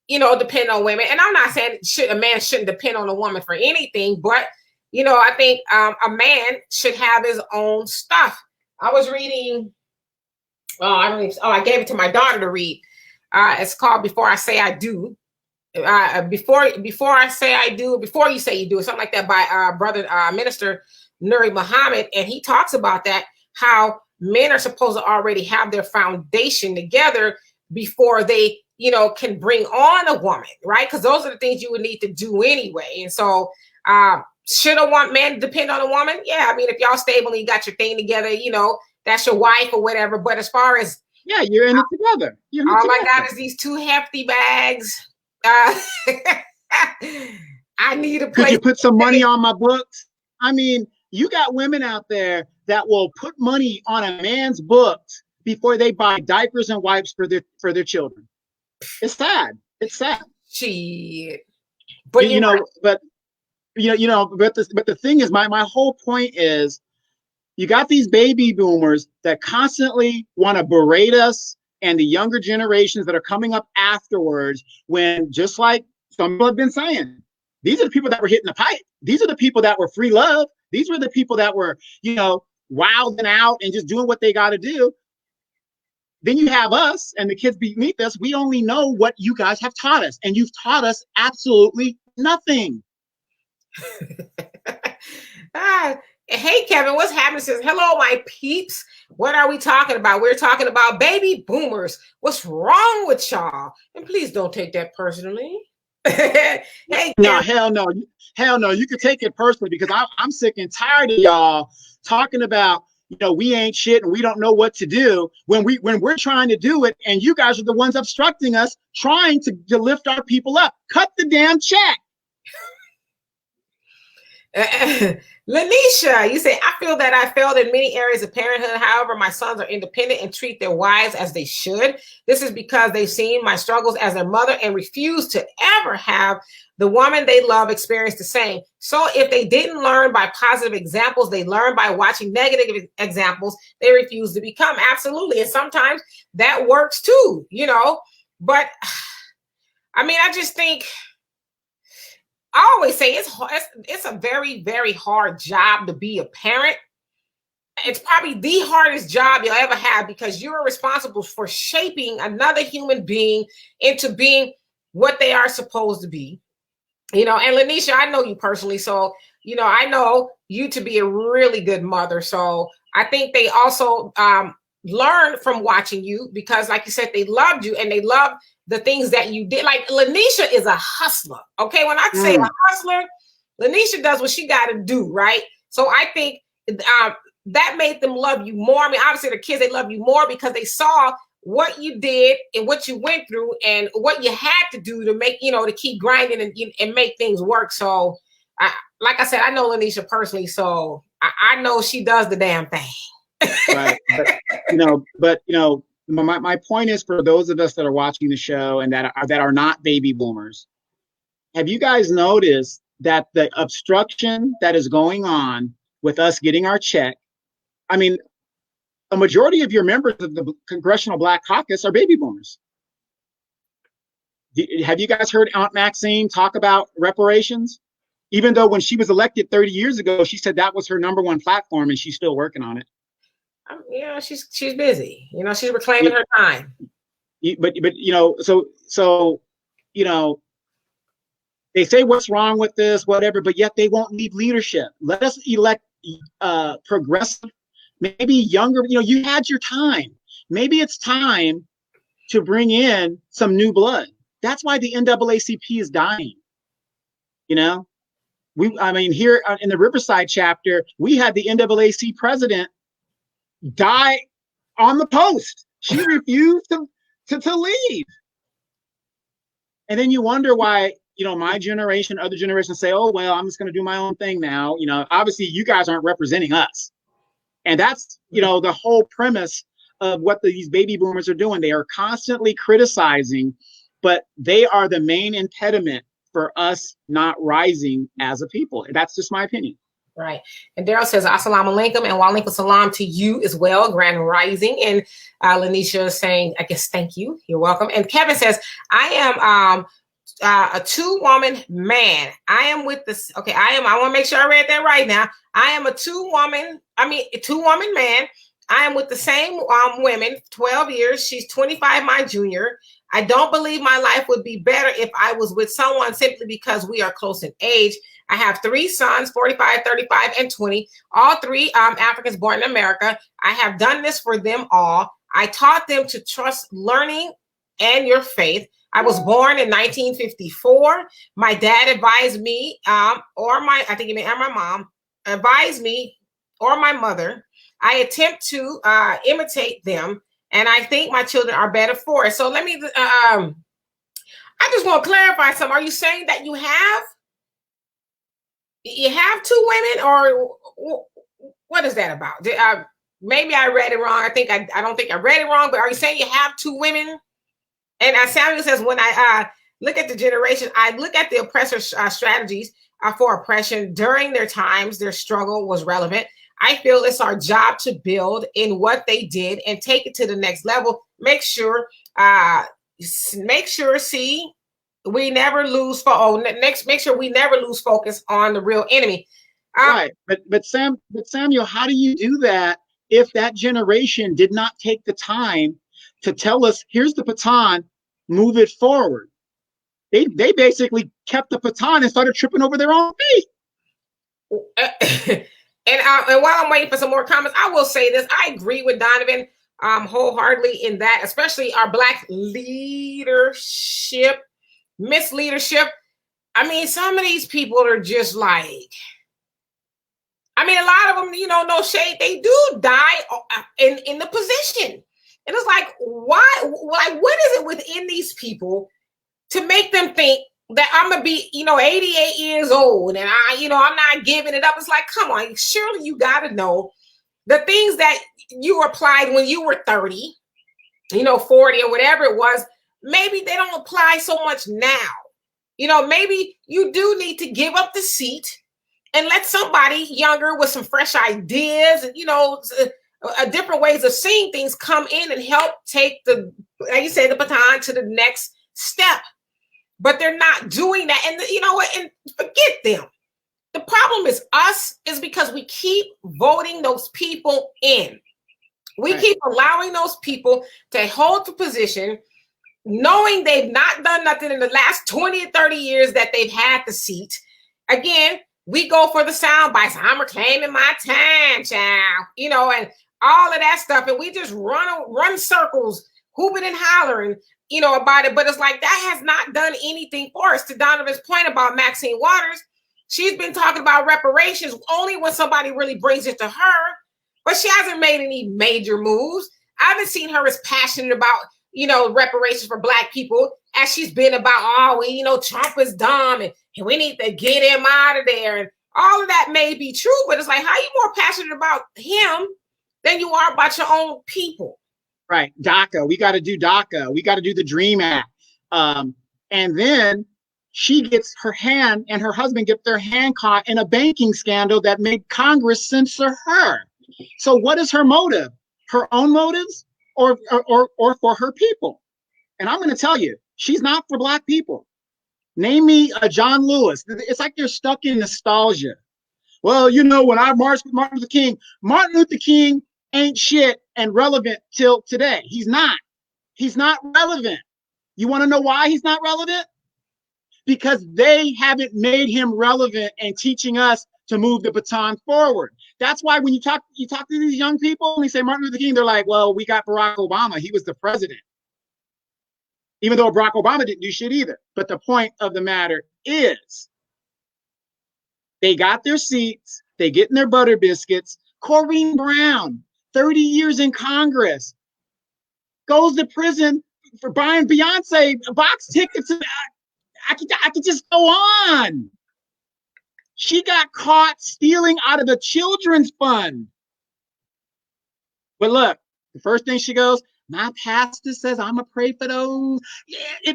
depend on women. And I'm not saying a man shouldn't depend on a woman for anything, but I think a man should have his own stuff. I was reading. I gave it to my daughter to read. It's called "Before I Say I Do." Before I say I do, before you say you do, something like that by brother Minister Nuri Muhammad, and he talks about that how men are supposed to already have their foundation together before they, can bring on a woman, right? Because those are the things you would need to do anyway. And so, should a man depend on a woman? Yeah, I mean, if y'all stable and you got your thing together, that's your wife or whatever. But as far as you're in it together. All I got is these 2 hefty bags. I need a place. Could you put some money on my books? I mean, you got women out there that will put money on a man's books before they buy diapers and wipes for their children. It's sad. It's sad. Shit. But but the thing is, my whole point is, You got these baby boomers that constantly want to berate us and the younger generations that are coming up afterwards, when, just like some people have been saying, these are the people that were hitting the pipe. These are the people that were free love. These were the people that were, wilding out and just doing what they got to do. Then you have us and the kids beneath us. We only know what you guys have taught us, and you've taught us absolutely nothing. Hey, Kevin, what's happening? Says, hello, my peeps. What are we talking about? We're talking about baby boomers. What's wrong with y'all? And please don't take that personally. Hey, no, hell no. Hell no. You can take it personally, because I'm sick and tired of y'all talking about, we ain't shit and we don't know what to do when we're trying to do it, and you guys are the ones obstructing us, trying to lift our people up. Cut the damn check. Lanisha, you say, I feel that I failed in many areas of parenthood. However, my sons are independent and treat their wives as they should. This is because they've seen my struggles as their mother and refuse to ever have the woman they love experience the same. So if they didn't learn by positive examples, they learn by watching negative examples they refuse to become. Absolutely. And sometimes that works too, but I mean, I just think, I always say it's a very, very hard job to be a parent. It's probably the hardest job you'll ever have, because you're responsible for shaping another human being into being what they are supposed to be. And Lanisha, I know you personally, so I know you to be a really good mother. So I think they also learn from watching you, because, like you said, they loved you and they love the things that you did. Like, Lanisha is a hustler. Okay. When I say a hustler, Lanisha does what she got to do. Right. So I think that made them love you more. I mean, obviously the kids, they love you more because they saw what you did and what you went through and what you had to do to make, to keep grinding and make things work. So like I said, I know Lanisha personally, so I know she does the damn thing. Right. But my point is, for those of us that are watching the show and that are not baby boomers, have you guys noticed that the obstruction that is going on with us getting our check? I mean, a majority of your members of the Congressional Black Caucus are baby boomers. Have you guys heard Aunt Maxine talk about reparations? Even though when she was elected 30 years ago, she said that was her number one platform, and she's still working on it. She's busy. She's reclaiming her time. But so they say what's wrong with this, whatever, but yet they won't need leadership. Let us elect progressive, maybe younger. You had your time. Maybe it's time to bring in some new blood. That's why the NAACP is dying. Here in the Riverside chapter, we had the NAACP president die on the post. She refused to leave. And then you wonder why, my generation, other generations say, oh, well, I'm just going to do my own thing now. Obviously you guys aren't representing us. And that's, the whole premise of what these baby boomers are doing. They are constantly criticizing, but they are the main impediment for us not rising as a people. That's just my opinion. Right. And Daryl says, Assalamu alaikum, and wa alaikum salam to you as well, Grand Rising. And Lanisha is saying, I guess, thank you. You're welcome. And Kevin says, I am a 2-woman man. I am with this. Okay. I want to make sure I read that right now. I am a 2-woman man. I am with the same women, 12 years. She's 25, my junior. I don't believe my life would be better if I was with someone simply because we are close in age. I have 3 sons, 45, 35, and 20, all 3 Africans born in America. I have done this for them all. I taught them to trust learning and your faith. I was born in 1954. My dad advised me, and my mom advised me, or my mother. I attempt to imitate them, and I think my children are better for it. So let me, I just want to clarify something. Are you saying that you have 2 women, or what is that about? Maybe I read it wrong. I don't think I read it wrong, but are you saying you have 2 women? And Samuel says, when I look at the generation, I look at the oppressor strategies for oppression during their times, their struggle was relevant. I feel it's our job to build in what they did and take it to the next level. Make sure, see, we never lose make sure we never lose focus on the real enemy. Right. But Samuel, how do you do that if that generation did not take the time to tell us, here's the baton, move it forward? They basically kept the baton and started tripping over their own feet. And while I'm waiting for some more comments, I will say this. I agree with Donovan wholeheartedly in that, especially our Black leadership, misleadership. I mean, some of these people are just like, I mean, a lot of them, no shade, they do die in the position. And it's like, why? Like, what is it within these people to make them think that I'm gonna be, 88 years old and I'm not giving it up? It's like, come on, surely you got to know the things that you applied when you were 30, 40 or whatever it was. Maybe they don't apply so much now. Maybe you do need to give up the seat and let somebody younger with some fresh ideas and, different ways of seeing things come in and help take like you say, the baton to the next step. But they're not doing that. And you know what? And forget them. The problem is us, is because we keep voting those people in. We keep allowing those people to hold the position, knowing they've not done nothing in the last 20 or 30 years that they've had the seat. Again, we go for the sound bites. I'm reclaiming my time, child, and all of that stuff. And we just run circles, hooping and hollering, about it. But it's like, that has not done anything for us. To Donovan's point about Maxine Waters, she's been talking about reparations only when somebody really brings it to her, but she hasn't made any major moves. I haven't seen her as passionate about, reparations for Black people as she's been about, Trump is dumb and we need to get him out of there. And all of that may be true, but it's like, how are you more passionate about him than you are about your own people? Right. DACA. We got to do DACA. We got to do the DREAM Act. And then she gets her hand and her husband get their hand caught in a banking scandal that made Congress censor her. So what is her motive? Her own motives or for her people? And I'm going to tell you, she's not for Black people. Name me a John Lewis. It's like they're stuck in nostalgia. Well, when I marched with Martin Luther King ain't shit and relevant till today. He's not relevant. You want to know why he's not relevant? Because they haven't made him relevant and teaching us to move the baton forward. That's why when you talk to these young people and they say Martin Luther King, they're like, well, we got Barack Obama. He was the president. Even though Barack Obama didn't do shit either. But the point of the matter is, they got their seats, they getting their butter biscuits. Corrine Brown, 30 years in Congress, goes to prison for buying Beyonce box tickets. I could just go on. She got caught stealing out of the children's fund. But look, the first thing she goes, my pastor says I'm going to pray for those. Yeah,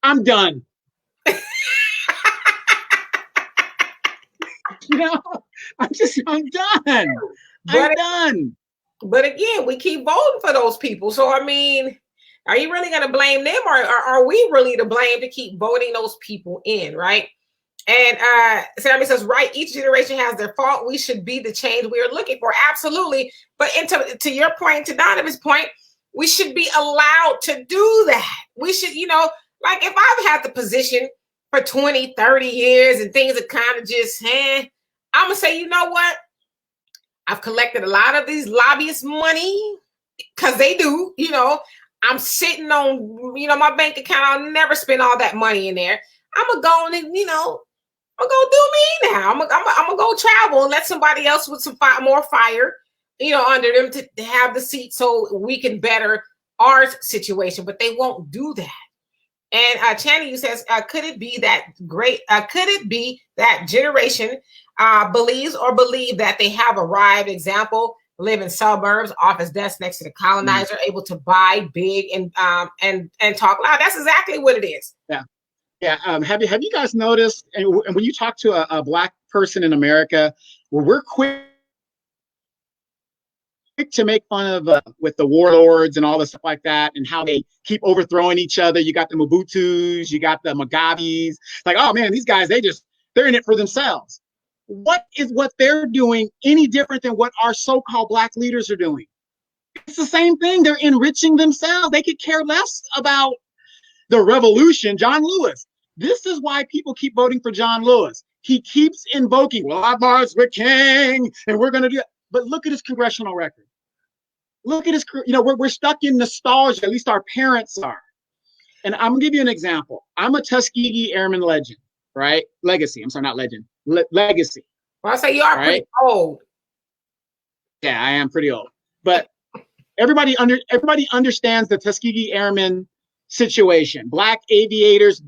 I'm done. I'm done. I'm done. But again, we keep voting for those people. So, I mean, are you really going to blame them, or are we really to blame to keep voting those people in, right? And Sammy says, right, each generation has their fault. We should be the change we are looking for. Absolutely. But to your point, to Donovan's point, we should be allowed to do that. We should, like if I've had the position for 20, 30 years and things are kind of just, I'm going to say, you know what? I've collected a lot of these lobbyist money because they do, I'm sitting on, my bank account. I'll never spend all that money in there. I'm going to go and, I'm going to do me now. I'm going to go travel and let somebody else with some more fire, under them to have the seat so we can better our situation. But they won't do that. And Channing says, could it be that generation believes or believe that they have arrived? Example, live in suburbs, office desk next to the colonizer, able to buy big and talk loud. That's exactly what it is. Yeah. Yeah. Have you guys noticed, and when you talk to a Black person in America, where we're quick to make fun of with the warlords and all the stuff like that, and how they keep overthrowing each other. You got the Mobutus, you got the Mugabes. Like, oh man, these guys, they're in it for themselves. What is what they're doing any different than what our so-called Black leaders are doing? It's the same thing. They're enriching themselves. They could care less about the revolution. John Lewis. This is why people keep voting for John Lewis. He keeps invoking, well, I marched with King, and we're going to do it. But look at his congressional record. Look at his, we're stuck in nostalgia. At least our parents are. And I'm going to give you an example. I'm a Tuskegee Airman legend, right? Legacy. I'm sorry, not legend. Legacy. Well, I say you are pretty old. Yeah, I am pretty old. But everybody understands the Tuskegee Airmen situation. Black aviators,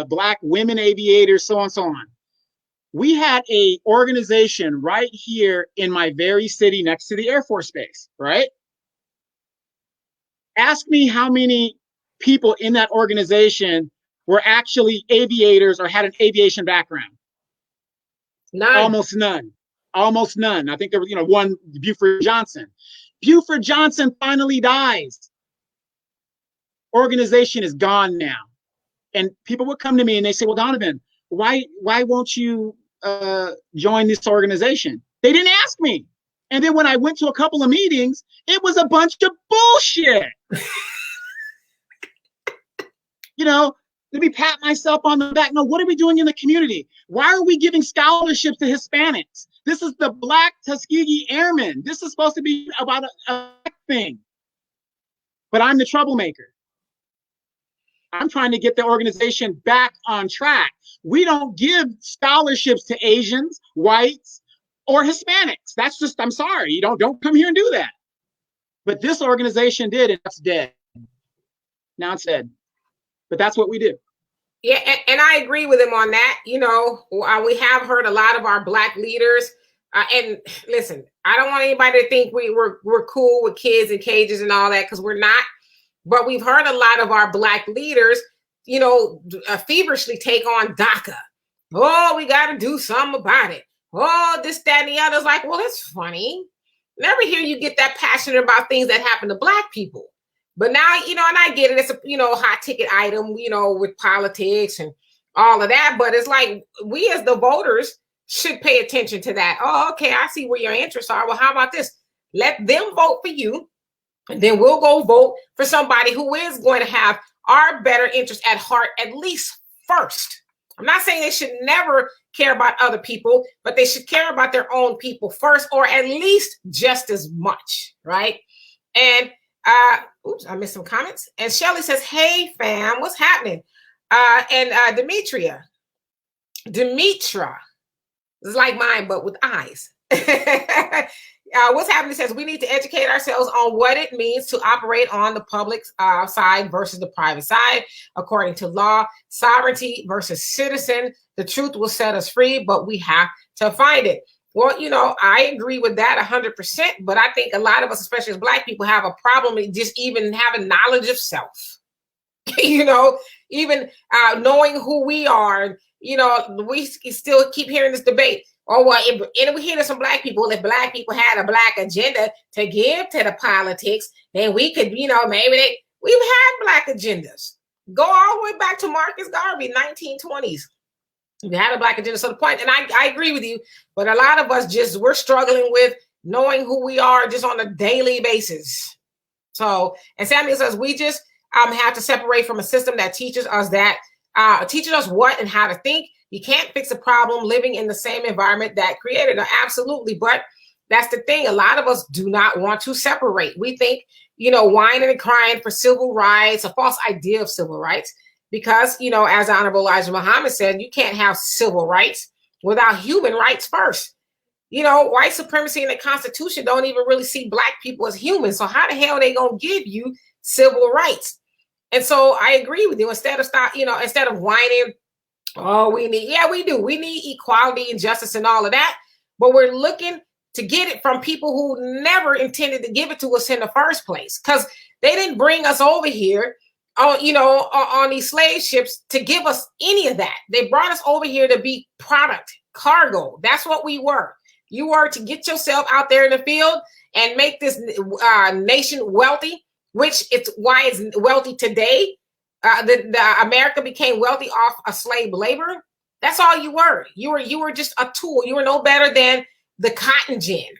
Black women aviators, so on, so on. We had a organization right here in my very city next to the Air Force Base, right? Ask me how many people in that organization were actually aviators or had an aviation background. None. Almost none. Almost none. I think there was, one, Buford Johnson. Buford Johnson finally dies. Organization is gone now. And people would come to me and they say, well, Donovan, why won't you join this organization? They didn't ask me. And then when I went to a couple of meetings, it was a bunch of bullshit. Let me pat myself on the back. No, what are we doing in the community? Why are we giving scholarships to Hispanics? This is the Black Tuskegee Airmen. This is supposed to be about a thing. But I'm the troublemaker. I'm trying to get the organization back on track. We don't give scholarships to Asians, whites, or Hispanics. That's just, I'm sorry. You don't come here and do that. But this organization did, and it's dead. Now it's dead. But that's what we do. Yeah, and I agree with him on that. We have heard a lot of our Black leaders. And listen, I don't want anybody to think we're cool with kids in cages and all that, because we're not. But we've heard a lot of our Black leaders, feverishly take on DACA. Oh, we got to do something about it. Oh, this, that, and the other. It's like, well, it's funny. Never hear you get that passionate about things that happen to Black people. But now, and I get it. It's a, hot ticket item, with politics and all of that. But it's like, we as the voters should pay attention to that. Oh, okay, I see where your interests are. Well, how about this? Let them vote for you. And then we'll go vote for somebody who is going to have our better interest at heart, at least first. I'm not saying they should never care about other people, but they should care about their own people first, or at least just as much, right? And oops, I missed some comments. And Shelly says, hey, fam, what's happening? And Demetra is like mine, but with eyes. What's happening says we need to educate ourselves on what it means to operate on the public side versus the private side. According to law, sovereignty versus citizen, the truth will set us free, but we have to find it. Well, I agree with that 100%, but I think a lot of us, especially as Black people, have a problem with just even having knowledge of self. Even knowing who we are. We still keep hearing this debate. Oh, well, and we hear this from Black people. If Black people had a Black agenda to give to the politics, then we could, we've had Black agendas. Go all the way back to Marcus Garvey, 1920s. We had a Black agenda. So the point, and I agree with you, but a lot of us we're struggling with knowing who we are just on a daily basis. So, and Samuel says, we just have to separate from a system that teaches us what and how to think. You can't fix a problem living in the same environment that created it. Absolutely. But that's the thing. A lot of us do not want to separate. We think, whining and crying for civil rights, a false idea of civil rights, because, as Honorable Elijah Muhammad said, you can't have civil rights without human rights first. White supremacy in the Constitution don't even really see Black people as humans. So how the hell are they going to give you civil rights? And so I agree with you. Instead of whining, oh, we need equality and justice and all of that. But we're looking to get it from people who never intended to give it to us in the first place, because they didn't bring us over here, on these slave ships to give us any of that. They brought us over here to be product, cargo. That's what we were. You were to get yourself out there in the field and make this nation wealthy, which it's why it's wealthy today. The America became wealthy off of slave labor. That's all you were. You were just a tool. You were no better than the cotton gin.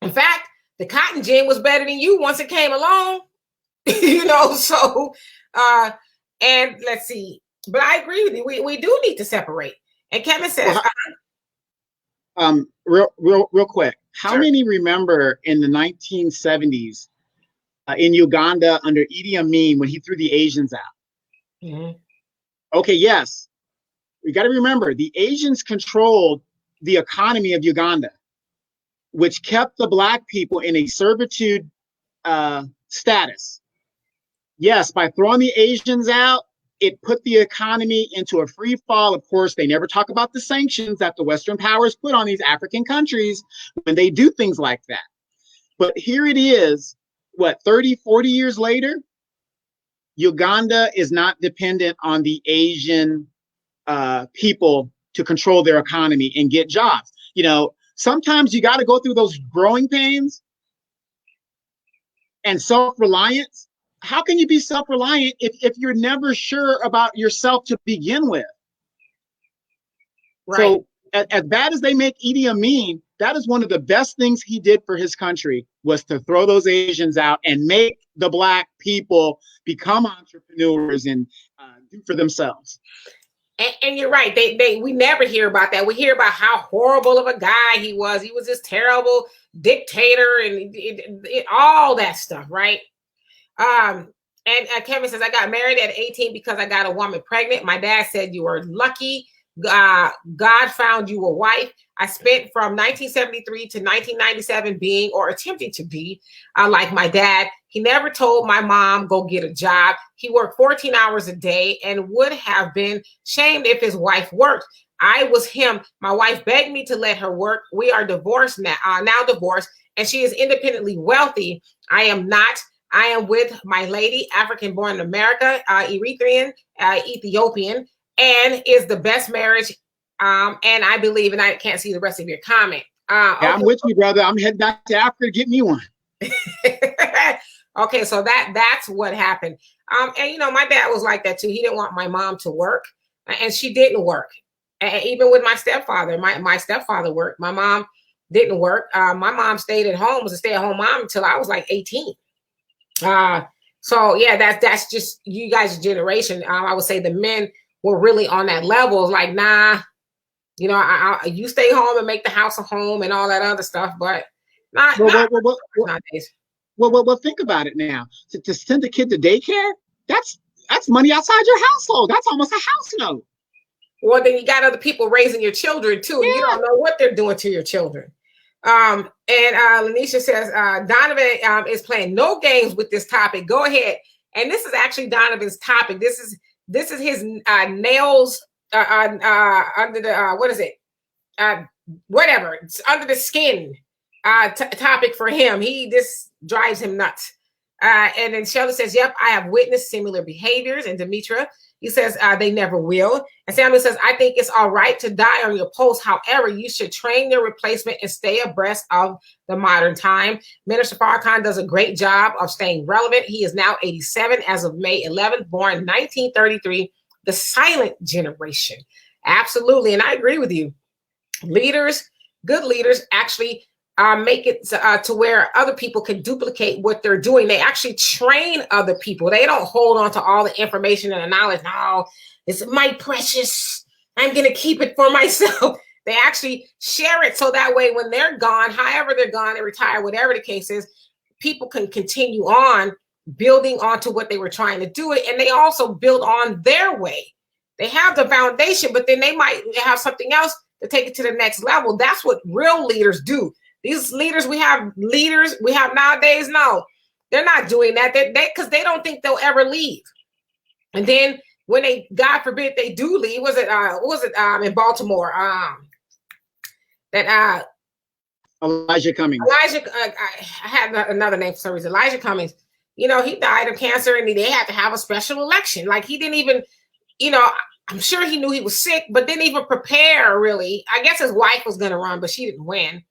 In fact, the cotton gin was better than you once it came along. So and let's see. But I agree with you. We do need to separate. And Kevin says, real quick. How Sure. many remember in the 1970s in Uganda under Idi Amin when he threw the Asians out? Mm-hmm. Okay, yes. We got to remember the Asians controlled the economy of Uganda, which kept the Black people in a servitude status. Yes, by throwing the Asians out, it put the economy into a free fall. Of course, they never talk about the sanctions that the Western powers put on these African countries when they do things like that. But here it is, 30, 40 years later, Uganda is not dependent on the Asian people to control their economy and get jobs. Sometimes you got to go through those growing pains and self-reliance. How can you be self-reliant if you're never sure about yourself to begin with? Right. So as bad as they make Idi Amin, that is one of the best things he did for his country, was to throw those Asians out and make the Black people become entrepreneurs and do for themselves. And you're right. We never hear about that. We hear about how horrible of a guy he was. He was this terrible dictator and all that stuff, right? And Kevin says, I got married at 18 because I got a woman pregnant. My dad said, you were lucky. God found you a wife. I spent from 1973 to 1997 being or attempting to be like my dad. He never told my mom, go get a job. He worked 14 hours a day and would have been shamed if his wife worked. I was him. My wife begged me to let her work. We are divorced now divorced, and she is independently wealthy. I am not. I am with my lady, African born in America, Eritrean, Ethiopian, and is the best marriage. And I believe, and I can't see the rest of your comment. Yeah, okay. I'm with you, brother. I'm heading back to Africa to get me one. Okay, so that's what happened. And my dad was like that too. He didn't want my mom to work, and she didn't work. And even with my stepfather, my stepfather worked. My mom didn't work. My mom stayed at home, was a stay-at-home mom until I was like 18. So yeah, that's just you guys' generation. I would say the men were really on that level, like, nah, you stay home and make the house a home and all that other stuff, but not nowadays. Well, think about it now. To send a kid to daycare, that's money outside your household. That's almost a house note. Well, then you got other people raising your children too. Yeah. You don't know what they're doing to your children. And Lanisha says, Donovan is playing no games with this topic. Go ahead. And this is actually Donovan's topic. This is his nails under the what is it? Whatever. It's under the skin topic for him. This drives him nuts. And then Sheldon says, yep, I have witnessed similar behaviors. And Demetra, he says, they never will. And Samuel says, I think it's all right to die on your post. However, you should train your replacement and stay abreast of the modern time. Minister Farrakhan does a great job of staying relevant. He is now 87 as of May 11th, born 1933, the silent generation. Absolutely. And I agree with you. Leaders, good leaders actually make it to where other people can duplicate what they're doing. They actually train other people. They don't hold on to all the information and the knowledge. No, it's my precious. I'm going to keep it for myself. They actually share it so that way when they're gone, however they're gone, they retire, whatever the case is, people can continue on building onto what they were trying to do it. And they also build on their way. They have the foundation, but then they might have something else to take it to the next level. That's what real leaders do. These leaders we have nowadays, no, they're not doing that. Because they don't think they'll ever leave. And then when they, God forbid, they do leave, was it in Baltimore? Elijah Cummings. I had another name for some reason. Elijah Cummings. He died of cancer, and they had to have a special election. Like he didn't even, I'm sure he knew he was sick, but didn't even prepare really. I guess his wife was going to run, but she didn't win.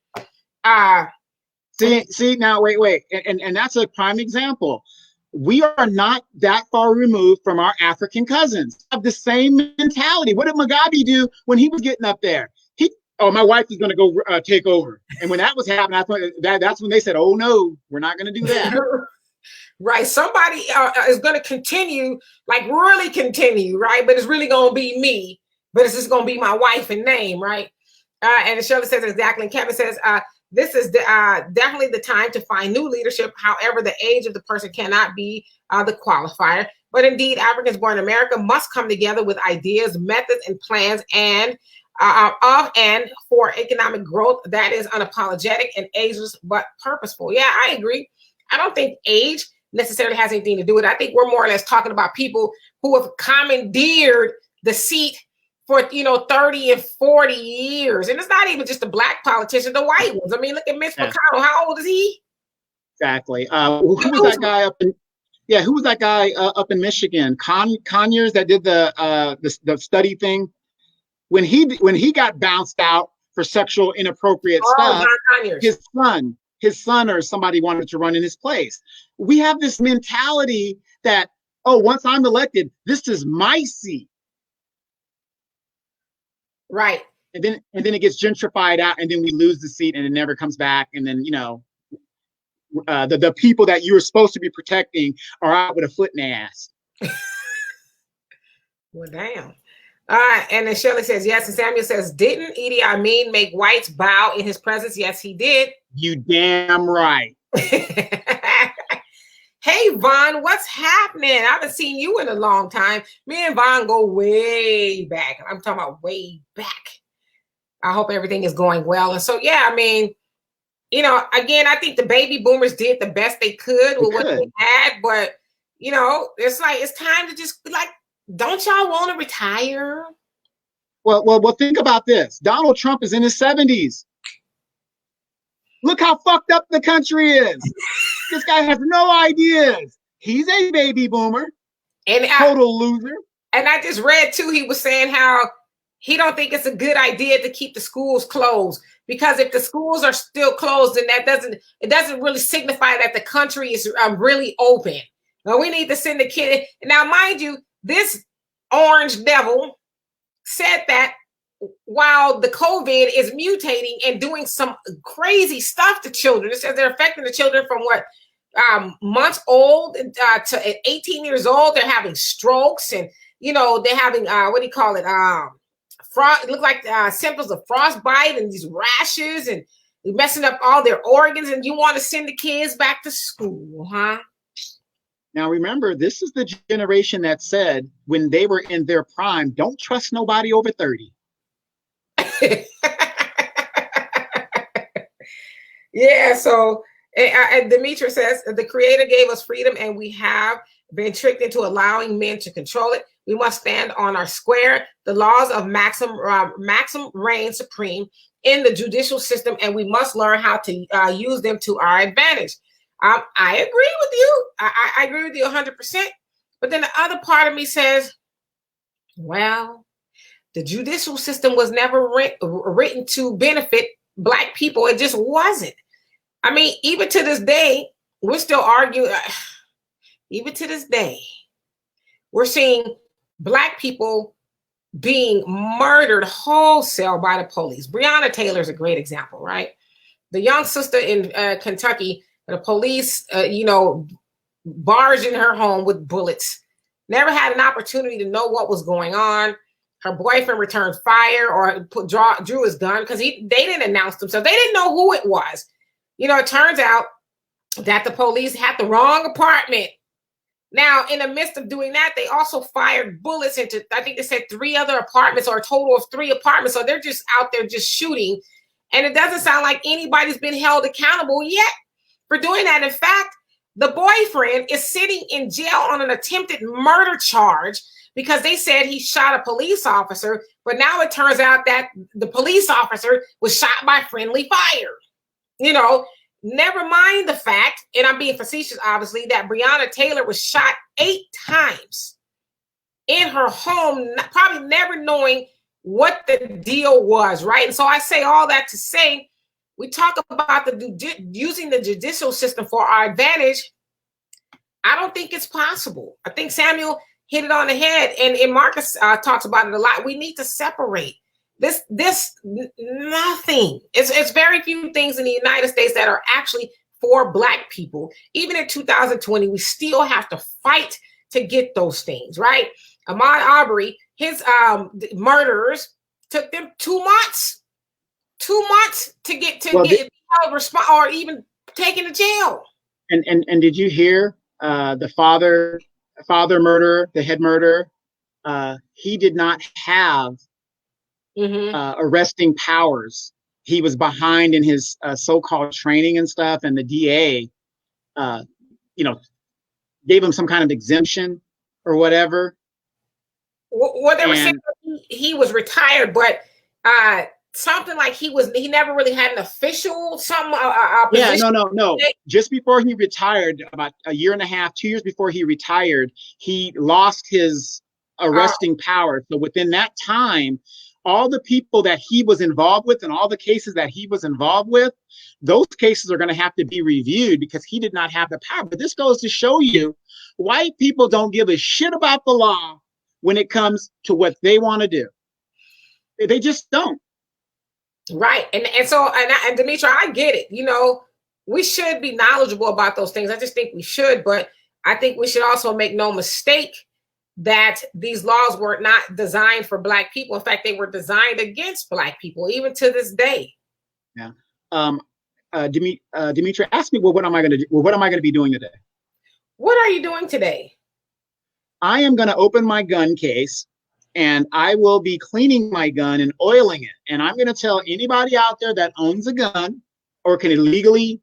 See now, wait, and that's a prime example. We are not that far removed from our African cousins. Have the same mentality. What did Mugabe do when he was getting up there? My wife is going to go take over. And when that was happening, that's when they said, "Oh no, we're not going to do that." Right. Somebody is going to continue, like really continue, right? But it's really going to be me. But it's just going to be my wife in name, right? And Shirley says exactly. And Kevin says, this is definitely the time to find new leadership. However, the age of the person cannot be the qualifier. But indeed, Africans born in America must come together with ideas, methods, and plans and for economic growth that is unapologetic and ageless but purposeful. Yeah, I agree. I don't think age necessarily has anything to do with it. I think we're more or less talking about people who have commandeered the seat for 30 and 40 years. And it's not even just the black politicians, the white ones. I mean, look at Mitch McConnell. How old is he? Exactly. Who was that guy up in Michigan? Conyers that did the study thing. When he got bounced out for sexual inappropriate stuff, his son or somebody wanted to run in his place. We have this mentality that, once I'm elected, this is my seat. Right. And then it gets gentrified out, and then we lose the seat and it never comes back. And then, the people that you were supposed to be protecting are out with a foot in the ass. Well, damn. And then Shirley says, yes. And Samuel says, didn't Idi Amin make whites bow in his presence? Yes, he did. You damn right. Hey, Vaughn, what's happening? I haven't seen you in a long time. Me and Vaughn go way back. I'm talking about way back. I hope everything is going well. And so, yeah, I mean, again, I think the baby boomers did the best they could with what they had. But, it's like, it's time to just be like, don't y'all want to retire? Well, think about this. Donald Trump is in his 70s. Look how fucked up the country is. This guy has no ideas. He's a baby boomer. And total loser. And I just read too, he was saying how he don't think it's a good idea to keep the schools closed, because if the schools are still closed, then it doesn't really signify that the country is really open. Now we need to send the kid. Now, mind you, this orange devil said that while the COVID is mutating and doing some crazy stuff to children. It says they're affecting the children from months old to 18 years old. They're having strokes and, they're having, what do you call it? It looked like symptoms of frostbite and these rashes and messing up all their organs. And you want to send the kids back to school, huh? Now, remember, this is the generation that said when they were in their prime, don't trust nobody over 30. Yeah, so and Demetra says, the creator gave us freedom and we have been tricked into allowing men to control it. We must stand on our square. The laws of maxim reign supreme in the judicial system, and we must learn how to use them to our advantage. I agree with you. I agree with you 100%. But then the other part of me says, well, the judicial system was never written to benefit Black people. It just wasn't. I mean, even to this day, we're still arguing. Even to this day, we're seeing Black people being murdered wholesale by the police. Breonna Taylor is a great example, right? The young sister in Kentucky, the police, barged in her home with bullets. Never had an opportunity to know what was going on. Her boyfriend returned fire or drew his gun because they didn't announce themselves. They didn't know who it was. It turns out that the police had the wrong apartment. Now, in the midst of doing that, they also fired bullets into, I think they said 3 other apartments, or a total of 3 apartments. So they're just out there just shooting. And it doesn't sound like anybody's been held accountable yet for doing that. In fact, the boyfriend is sitting in jail on an attempted murder charge because they said he shot a police officer. But now it turns out that the police officer was shot by friendly fire. Never mind the fact, and I'm being facetious, obviously, that Breonna Taylor was shot 8 times in her home, probably never knowing what the deal was, right? And so I say all that to say, we talk about using the judicial system for our advantage. I don't think it's possible. I think Samuel hit it on the head, and Marcus talks about it a lot. We need to separate this nothing. It's very few things in the United States that are actually for Black people. Even in 2020, we still have to fight to get those things, right? Ahmaud Arbery, his murderers took them 2 months. 2 months to get or even taken to jail. And did you hear the father murderer, the head murderer? He did not have arresting powers. He was behind in his so-called training and stuff, and the DA, gave him some kind of exemption or whatever. Well, they were saying he was retired, but something like he never really had an official position. No. Just before he retired, about a year and a half, 2 years before he retired, he lost his arresting power. So within that time, all the people that he was involved with and all the cases that he was involved with, those cases are going to have to be reviewed because he did not have the power. But this goes to show you, white people don't give a shit about the law when it comes to what they want to do. They just don't. Right. And Demetra, I get it. We should be knowledgeable about those things. I just think we should. But I think we should also make no mistake that these laws were not designed for Black people. In fact, they were designed against Black people, even to this day. Yeah. Demetra, ask me, what am I going to do? What am I going to be doing today? What are you doing today? I am going to open my gun case and I will be cleaning my gun and oiling it. And I'm going to tell anybody out there that owns a gun or can illegally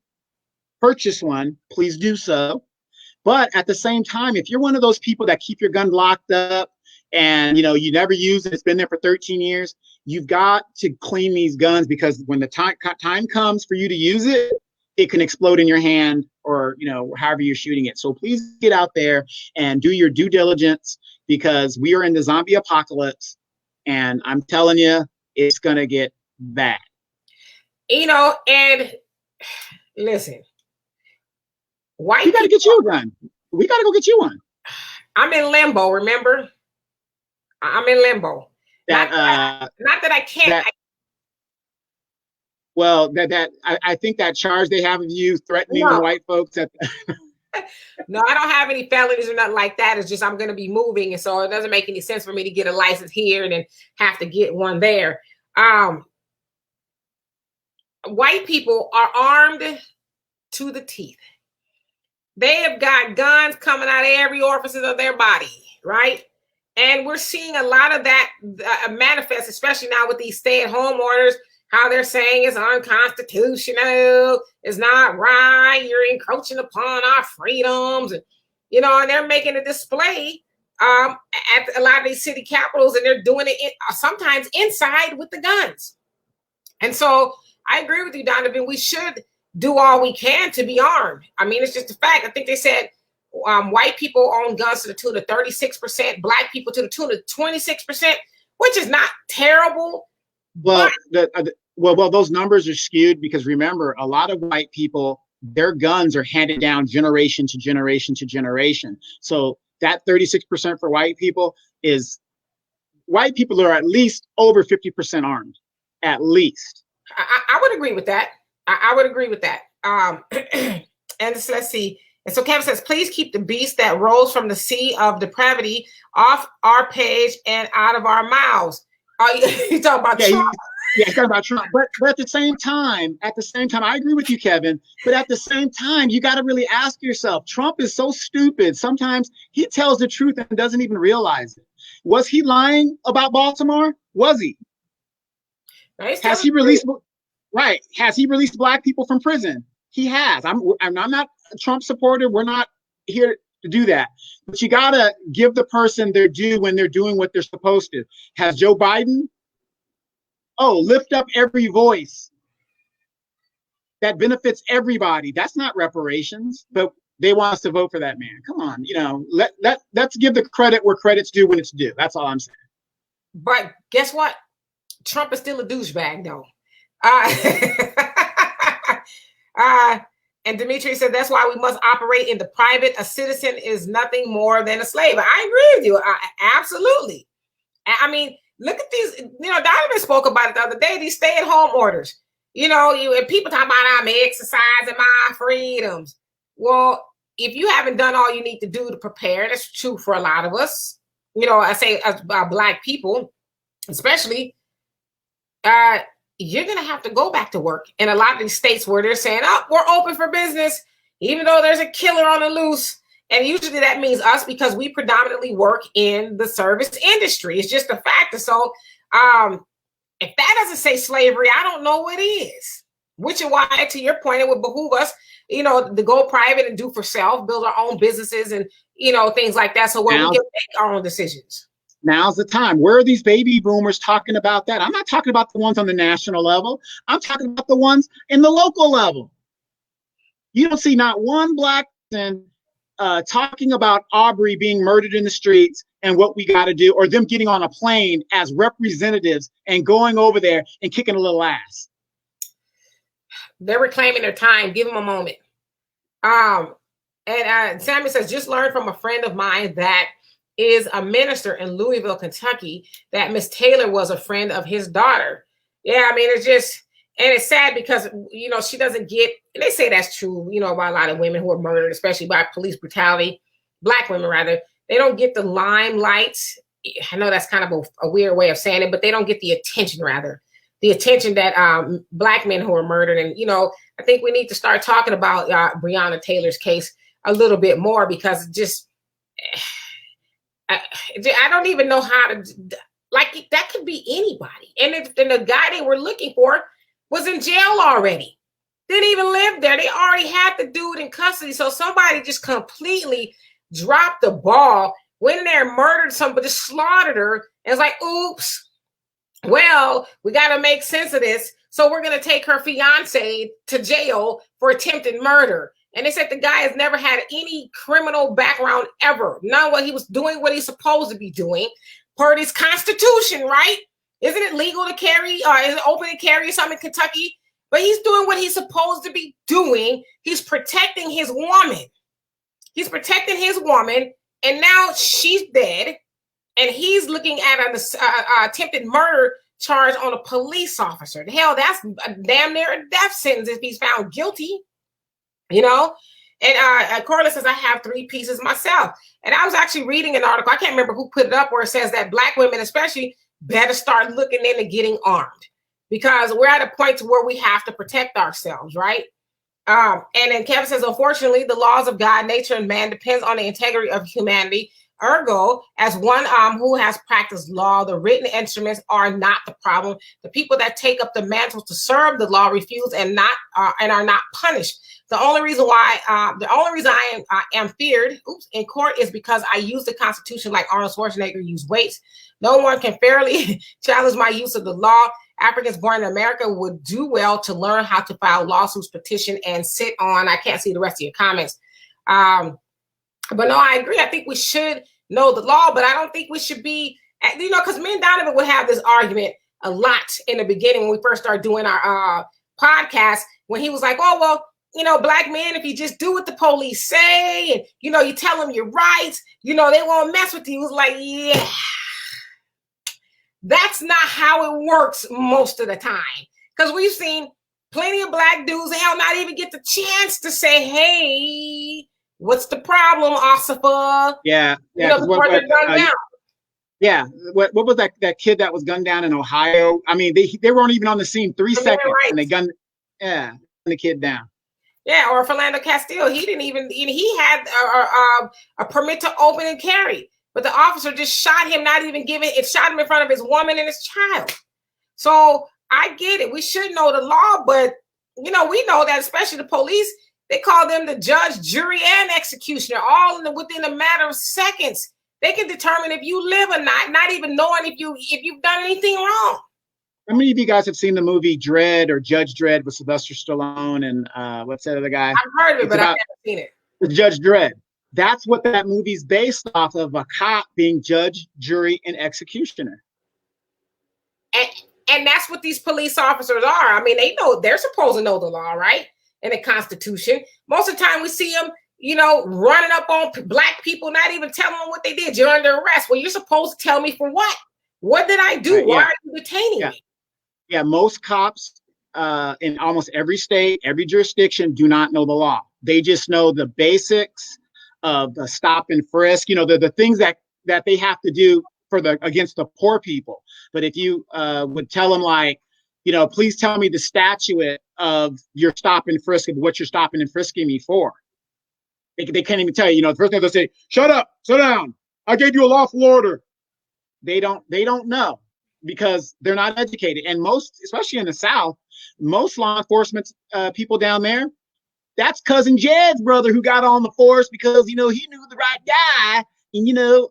purchase one, please do so. But at the same time, if you're one of those people that keep your gun locked up and you never use it, it's been there for 13 years, you've got to clean these guns, because when the time comes for you to use it, it can explode in your hand or however you're shooting it. So please get out there and do your due diligence, because we are in the zombie apocalypse, and I'm telling you, it's gonna get bad. And listen, we gotta get you a gun. We gotta go get you one. I'm in limbo. Remember, I'm in limbo. Not that I can't. I think that charge they have of you threatening the white folks at. No, I don't have any felonies or nothing like that. It's just I'm going to be moving, and so it doesn't make any sense for me to get a license here and then have to get one there. White people are armed to the teeth. They have got guns coming out of every orifice of their body, right? And we're seeing a lot of that manifest, especially now with these stay-at-home orders, how they're saying it's unconstitutional, it's not right, you're encroaching upon our freedoms, and they're making a display at a lot of these city capitals, and they're doing it sometimes inside with the guns. And so I agree with you, Donovan. We should do all we can to be armed. I mean, it's just a fact. I think they said white people own guns to the tune of 36%, Black people to the tune of 26%, which is not terrible. Well, those numbers are skewed because remember, a lot of white people, their guns are handed down generation to generation to generation. So that 36% for white people are at least over 50% armed, at least. I would agree with that. I would agree with that. And let's see. And so Kevin says, please keep the beast that rolls from the sea of depravity off our page and out of our mouths. You talking about Trump? He's talking about Trump. But at the same time, I agree with you, Kevin. But at the same time, you got to really ask yourself, Trump is so stupid. Sometimes he tells the truth and doesn't even realize it. Was he lying about Baltimore? Was he? Has he released Black people from prison? He has. I'm not a Trump supporter. We're not here to do that. But you got to give the person their due when they're doing what they're supposed to. Has Joe Biden? Lift up every voice that benefits everybody. That's not reparations. But they want us to vote for that man. Come on, let's give the credit where credit's due when it's due. That's all I'm saying. But guess what? Trump is still a douchebag, though. And Demetra said that's why we must operate in the private. A citizen is nothing more than a slave. I agree with you. Absolutely. I mean, look at these. Donovan spoke about it the other day. These stay-at-home orders. And people talk about I'm exercising my freedoms. Well, if you haven't done all you need to do to prepare, that's true for a lot of us. I say as Black people, especially, you're going to have to go back to work in a lot of these states where they're saying, oh, we're open for business, even though there's a killer on the loose. And usually that means us because we predominantly work in the service industry. It's just a factor. So if that doesn't say slavery, I don't know what is. Which is why, to your point, it would behoove us, to go private and do for self, build our own businesses and, things like that. So where we can make our own decisions. Now's the time. Where are these baby boomers talking about that? I'm not talking about the ones on the national level. I'm talking about the ones in the local level. You don't see not one Black person talking about Aubrey being murdered in the streets and what we got to do, or them getting on a plane as representatives and going over there and kicking a little ass. They're reclaiming their time. Give them a moment. And Sammy says, just learned from a friend of mine that is a minister in Louisville, Kentucky, that Miss Taylor was a friend of his daughter. Yeah, I mean, it's sad because, she doesn't get, and they say that's true, by a lot of women who are murdered, especially by police brutality, Black women rather, they don't get the limelight. I know that's kind of a weird way of saying it, but they don't get the attention that Black men who are murdered. And, I think we need to start talking about Breonna Taylor's case a little bit more because I don't even know how to, that could be anybody. And the guy they were looking for was in jail already. Didn't even live there. They already had the dude in custody. So somebody just completely dropped the ball, went in there and murdered somebody, slaughtered her. And it's like, oops, well, we got to make sense of this. So we're going to take her fiance to jail for attempted murder. And they said the guy has never had any criminal background ever. Not what he was doing, what he's supposed to be doing per this Constitution, right? Isn't it legal to carry, is it open to carry something in Kentucky? But he's doing what he's supposed to be doing. He's protecting his woman. And now she's dead. And he's looking at an attempted murder charge on a police officer. Hell, that's damn near a death sentence if he's found guilty. And Corliss says, I have 3 pieces myself. And I was actually reading an article, I can't remember who put it up, where it says that Black women especially better start looking into getting armed because we're at a point to where we have to protect ourselves, right? And then Kevin says, unfortunately, the laws of God, nature, and man depends on the integrity of humanity. Ergo, as one who has practiced law, the written instruments are not the problem. The people that take up the mantle to serve the law refuse and are not punished. The only reason I am feared in court is because I use the Constitution like Arnold Schwarzenegger used weights. No one can fairly challenge my use of the law. Africans born in America would do well to learn how to file lawsuits, petition, and sit on. I can't see the rest of your comments. But no, I agree. I think we should know the law, but I don't think we should be, because me and Donovan would have this argument a lot in the beginning when we first started doing our podcast, when he was like, oh, well, Black men, if you just do what the police say and, you tell them your rights, they won't mess with you. It was like, yeah, that's not how it works most of the time. Because we've seen plenty of Black dudes, hell, not even get the chance to say, hey, what's the problem, Ossifa? Yeah. Before they're gunned down. Yeah. What was that kid that was gunned down in Ohio? I mean, they weren't even on the scene 3 seconds and they gunned the kid down. Yeah, or Philando Castile, he had a permit to open and carry, but the officer just shot him, shot him in front of his woman and his child. So I get it. We should know the law, but we know that especially the police, they call them the judge, jury, and executioner, all within a matter of seconds. They can determine if you live or not even knowing if you've done anything wrong. How many of you guys have seen the movie Dredd or Judge Dredd with Sylvester Stallone and what's that other guy? I've heard of it, but I've never seen it. with Judge Dredd. That's what that movie's based off of, a cop being judge, jury, and executioner. And, and that's what these police officers are. I mean, they know, they're supposed to know the law, right? And the Constitution. Most of the time we see them, you know, running up on black people, not even telling them what they did. You're under arrest. Well, you're supposed to tell me for what? What did I do? Why are you detaining me? Yeah, most cops in almost every state, every jurisdiction do not know the law. They just know the basics of the stop and frisk, you know, the things that they have to do for against the poor people. But if you would tell them, like, you know, please tell me the statute of your stop and frisk, of what you're stopping and frisking me for, they can't even tell you. You know, the first thing they'll say, shut up, sit down, I gave you a lawful order. They don't know, because they're not educated. And most, especially in the South, most law enforcement people down there, that's Cousin Jed's brother who got on the force because, you know, he knew the right guy. And, you know.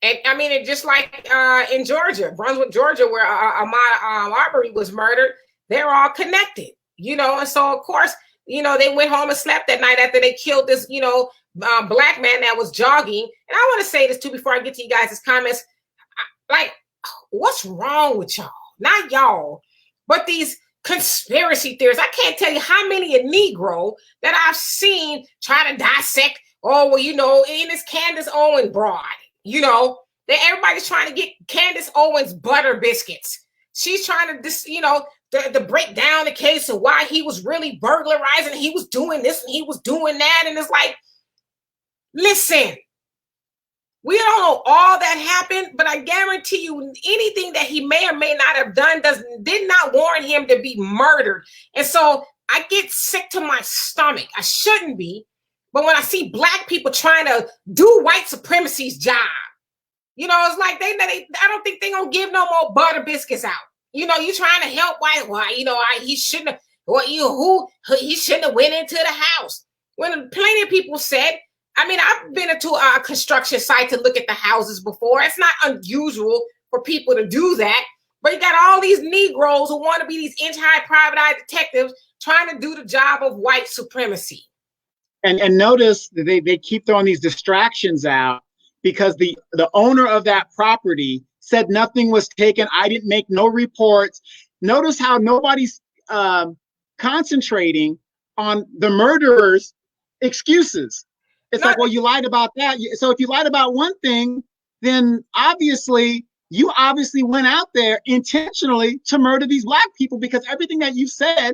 And I mean, it just like in Georgia, Brunswick, Georgia, where Ahmaud Arbery was murdered, they're all connected, you know. And so, of course, you know, they went home and slept that night after they killed this, you know, black man that was jogging. And I want to say this too before I get to you guys' comments. Like, what's wrong with y'all? Not y'all, but these conspiracy theorists. I can't tell you how many a Negro that I've seen try to dissect. Oh, well, you know, in this Candace Owens broad, you know, that everybody's trying to get Candace Owens butter biscuits. She's trying to, you know, to break down the case of why he was really burglarizing. He was doing this and he was doing that. And it's like, listen, we don't know all that happened, but I guarantee you anything that he may or may not have done did not warrant him to be murdered. And so I get sick to my stomach. I shouldn't be. But when I see black people trying to do white supremacy's job, you know, it's like I don't think they're going to give no more butter biscuits out. You know, you trying to help why, you know, he shouldn't have, he shouldn't have went into the house. When plenty of people said, I mean, I've been into a construction site to look at the houses before. It's not unusual for people to do that. But you got all these Negroes who want to be these inch-high private eye detectives trying to do the job of white supremacy. And notice that they keep throwing these distractions out because the owner of that property said nothing was taken. I didn't make no reports. Notice how nobody's concentrating on the murderer's excuses. It's like, well, you lied about that. So if you lied about one thing, then you obviously went out there intentionally to murder these black people, because everything that you said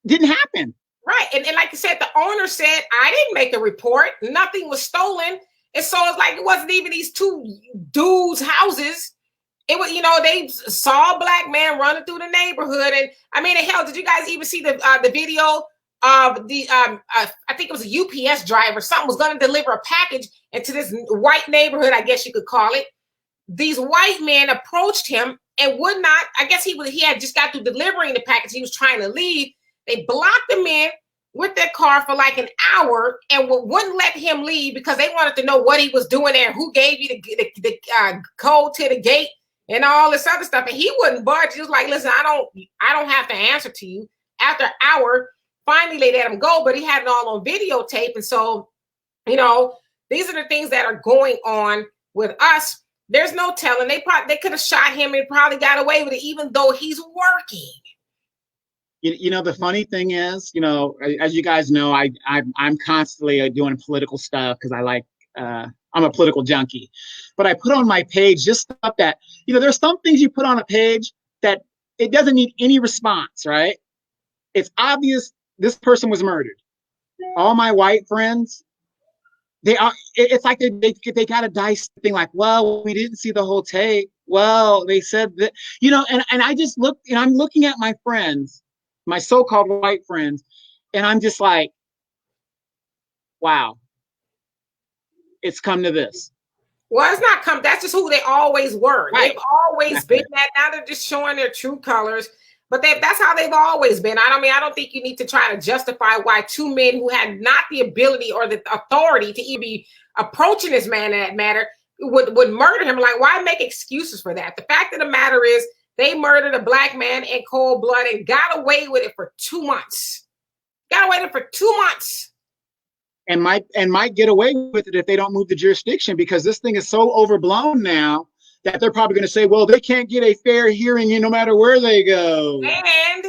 didn't happen. Right. And like you said, the owner said, I didn't make a report. Nothing was stolen. And so it's like, it wasn't even these two dudes' houses. It was, you know, they saw a black man running through the neighborhood. And I mean, hell, did you guys even see the video of the, I think it was a UPS driver, something was going to deliver a package into this white neighborhood, I guess you could call it. These white men approached him and would not, I guess he had just got through delivering the package. He was trying to leave. They blocked him in with their car for like an hour and wouldn't let him leave because they wanted to know what he was doing there, who gave you the code to the gate and all this other stuff. And he wouldn't budge. He was like, listen, I don't have to answer to you. After an hour, finally they let him go, but he had it all on videotape. And so, you know, these are the things that are going on with us. There's no telling. They could have shot him and probably got away with it, even though he's working. You know, the funny thing is, you know, as you guys know, I'm constantly doing political stuff because I'm a political junkie. But I put on my page just stuff that, you know, there's some things you put on a page that it doesn't need any response, right? It's obvious this person was murdered. All my white friends, it's like they got a dice thing, like, well, we didn't see the whole tape. Well, they said that, you know, and I just look, and I'm looking at my friends, my so-called white friends, and I'm just like, wow, it's come to this. Well, it's not come. That's just who they always were. Right. They've always been that. Now they're just showing their true colors. But that's how they've always been. I don't think you need to try to justify why two men who had not the ability or the authority to even be approaching this man in that matter would murder him. Like, why make excuses for that? The fact of the matter is they murdered a black man in cold blood and got away with it for 2 months. Got away with it for 2 months. might get away with it if they don't move the jurisdiction, because this thing is so overblown now that they're probably going to say, well, they can't get a fair hearing no matter where they go. And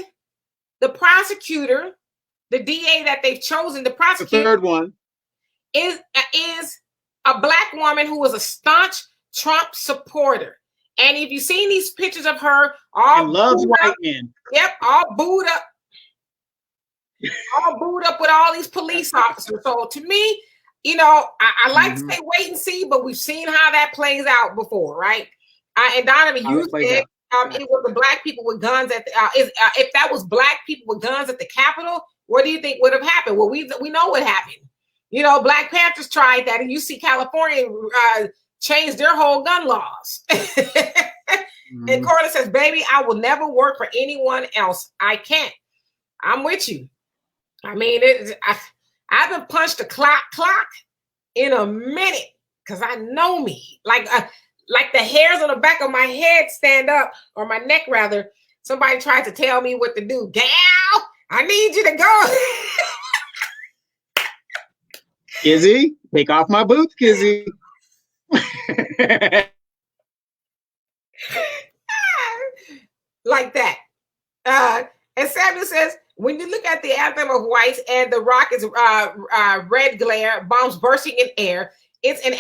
the prosecutor, the DA that they've chosen to prosecute, the third one, is a Black woman who was a staunch Trump supporter. And if you've seen these pictures of her, all loves white men. Yep, all booed up. All booed up with all these police officers. So to me, you know, I like to say wait and see, but we've seen how that plays out before, right? And Donovan, you said it was the Black people with guns at the, if that was Black people with guns at the Capitol, what do you think would have happened? Well, we know what happened. You know, Black Panthers tried that, and you see California change their whole gun laws. And Corley says, baby, I will never work for anyone else. I can't. I'm with you. I mean, I haven't punched a clock in a minute because I know me. Like the hairs on the back of my head stand up, or my neck rather. Somebody tried to tell me what to do. Gal, I need you to go. Kizzy, take off my boots, Kizzy. Like that. And Samuel says, when you look at the anthem of whites and the rocket's red glare, bombs bursting in air, it's an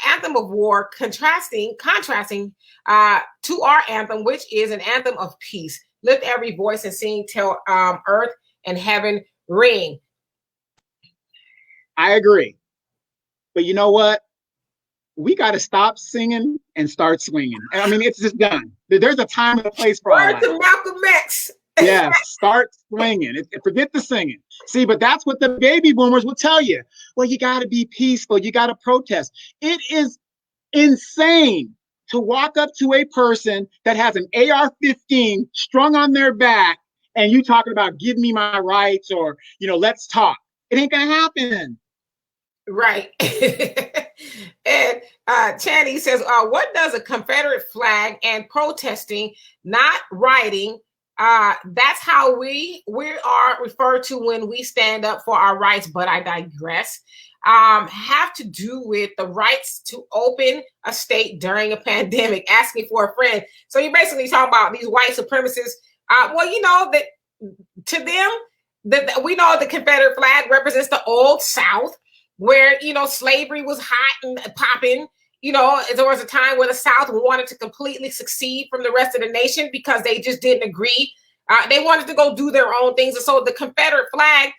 anthem of war, contrasting to our anthem, which is an anthem of peace. Lift every voice and sing till earth and heaven ring. I agree. But you know what? We got to stop singing and start swinging. And I mean, it's just done. There's a time and a place for all that. Malcolm X. Yeah, start swinging. Forget the singing. See, but that's what the baby boomers will tell you. Well, you got to be peaceful. You got to protest. It is insane to walk up to a person that has an AR-15 strung on their back, and you talking about give me my rights, or, you know, let's talk. It ain't going to happen. Right. And Channy says, what does a Confederate flag and protesting, not rioting, that's how we are referred to when we stand up for our rights, but I digress, have to do with the rights to open a state during a pandemic, asking for a friend. So you're basically talking about these white supremacists. Well, you know, that to them, that we know the Confederate flag represents the old South, where, you know, slavery was hot and popping. You know, there was a time where the South wanted to completely succeed from the rest of the nation because they just didn't agree. They wanted to go do their own things. And so the Confederate flag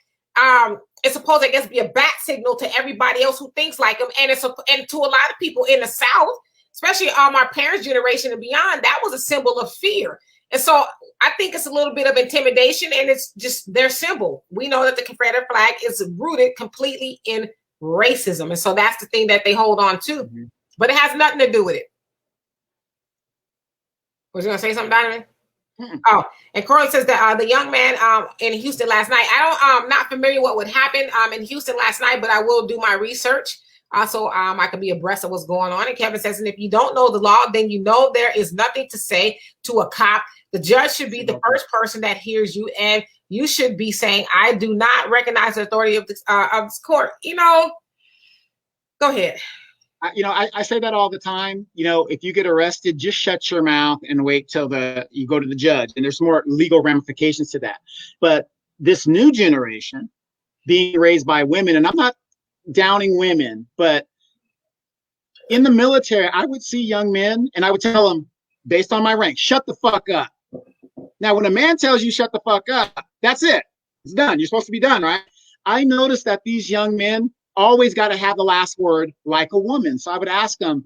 is supposed to, I guess, be a bat signal to everybody else who thinks like them. And and to a lot of people in the South, especially our parents' generation and beyond, that was a symbol of fear. And so I think it's a little bit of intimidation, and it's just their symbol. We know that the Confederate flag is rooted completely in racism. And so that's the thing that they hold on to. Mm-hmm. But it has nothing to do with it. Was you going to say something, Donovan? Mm-hmm. Oh, and Corey says that the young man in Houston last night, I'm not familiar what would happen in Houston last night, but I will do my research. So I can be abreast of what's going on. And Kevin says, and if you don't know the law, then you know there is nothing to say to a cop. The judge should be the first person that hears you, and you should be saying, I do not recognize the authority of this court. You know, go ahead. I say that all the time. You know, if you get arrested, just shut your mouth and wait till you go to the judge. And there's more legal ramifications to that. But this new generation being raised by women, and I'm not downing women, but in the military, I would see young men and I would tell them, based on my rank, shut the fuck up. Now, when a man tells you shut the fuck up, that's it. It's done. You're supposed to be done, right? I noticed that these young men always got to have the last word like a woman. So I would ask them,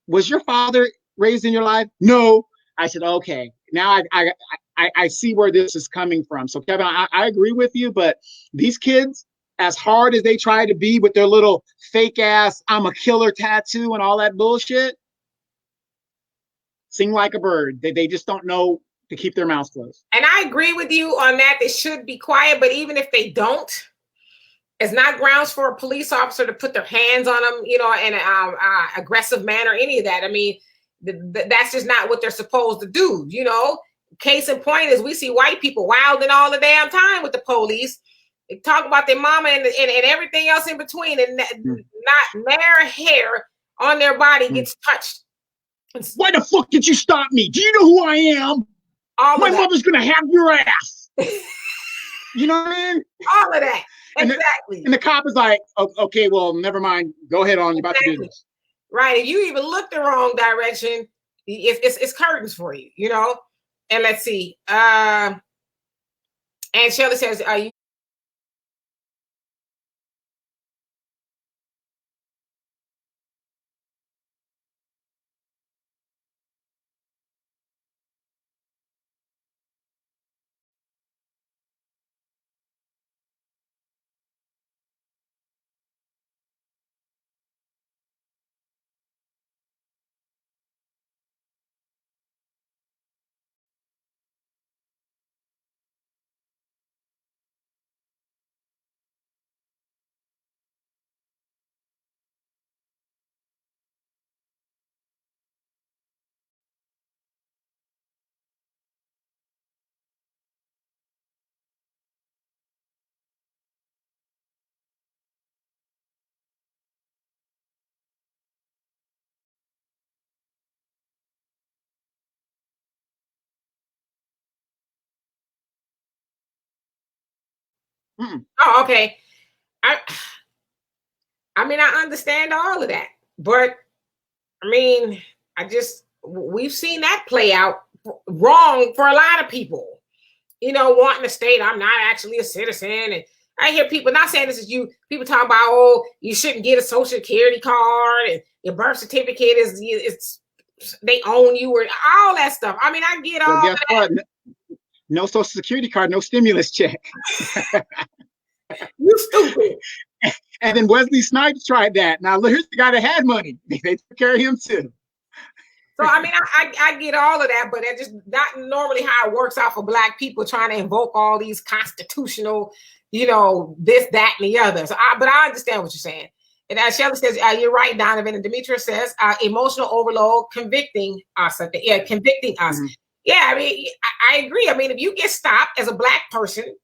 was your father raised in your life? No. I said, okay, now I see where this is coming from. So Kevin, I agree with you, but these kids, as hard as they try to be with their little fake ass, I'm a killer tattoo and all that bullshit, sing like a bird. They just don't know to keep their mouths closed. And I agree with you on that. They should be quiet, but even if they don't, it's not grounds for a police officer to put their hands on them, you know, in an aggressive manner, any of that. I mean, that's just not what they're supposed to do, you know. Case in point is we see white people wilding all the damn time with the police. talk about their mama and everything else in between, and not their hair on their body gets touched. Why the fuck did you stop me? Do you know who I am? My mother's gonna have your ass. You know what I mean? All of that. Exactly. And the cop is like, oh, okay, well, never mind. Go ahead on. You're about to do this. Right. If you even look the wrong direction, it's curtains for you, you know? And let's see. And Shelly says, you Oh, okay. I mean, I understand all of that, but I mean, we've seen that play out wrong for a lot of people, you know, wanting to state I'm not actually a citizen. And I hear people, not saying this is you, people talking about, oh, you shouldn't get a social security card and your birth certificate it's they own you or all that stuff. I mean, I get all guess that. What? No social security card, no stimulus check. You stupid. And then Wesley Snipes tried that. Now here's the guy that had money. They took care of him too. So I mean, I get all of that, but that's just not normally how it works out for Black people trying to invoke all these constitutional, you know, this, that, and the other. So but I understand what you're saying. And as Shelly says, you're right, Donovan. And Demetra says, emotional overload convicting us. Convicting us. Mm-hmm. Yeah, I mean, I agree. I mean, if you get stopped as a Black person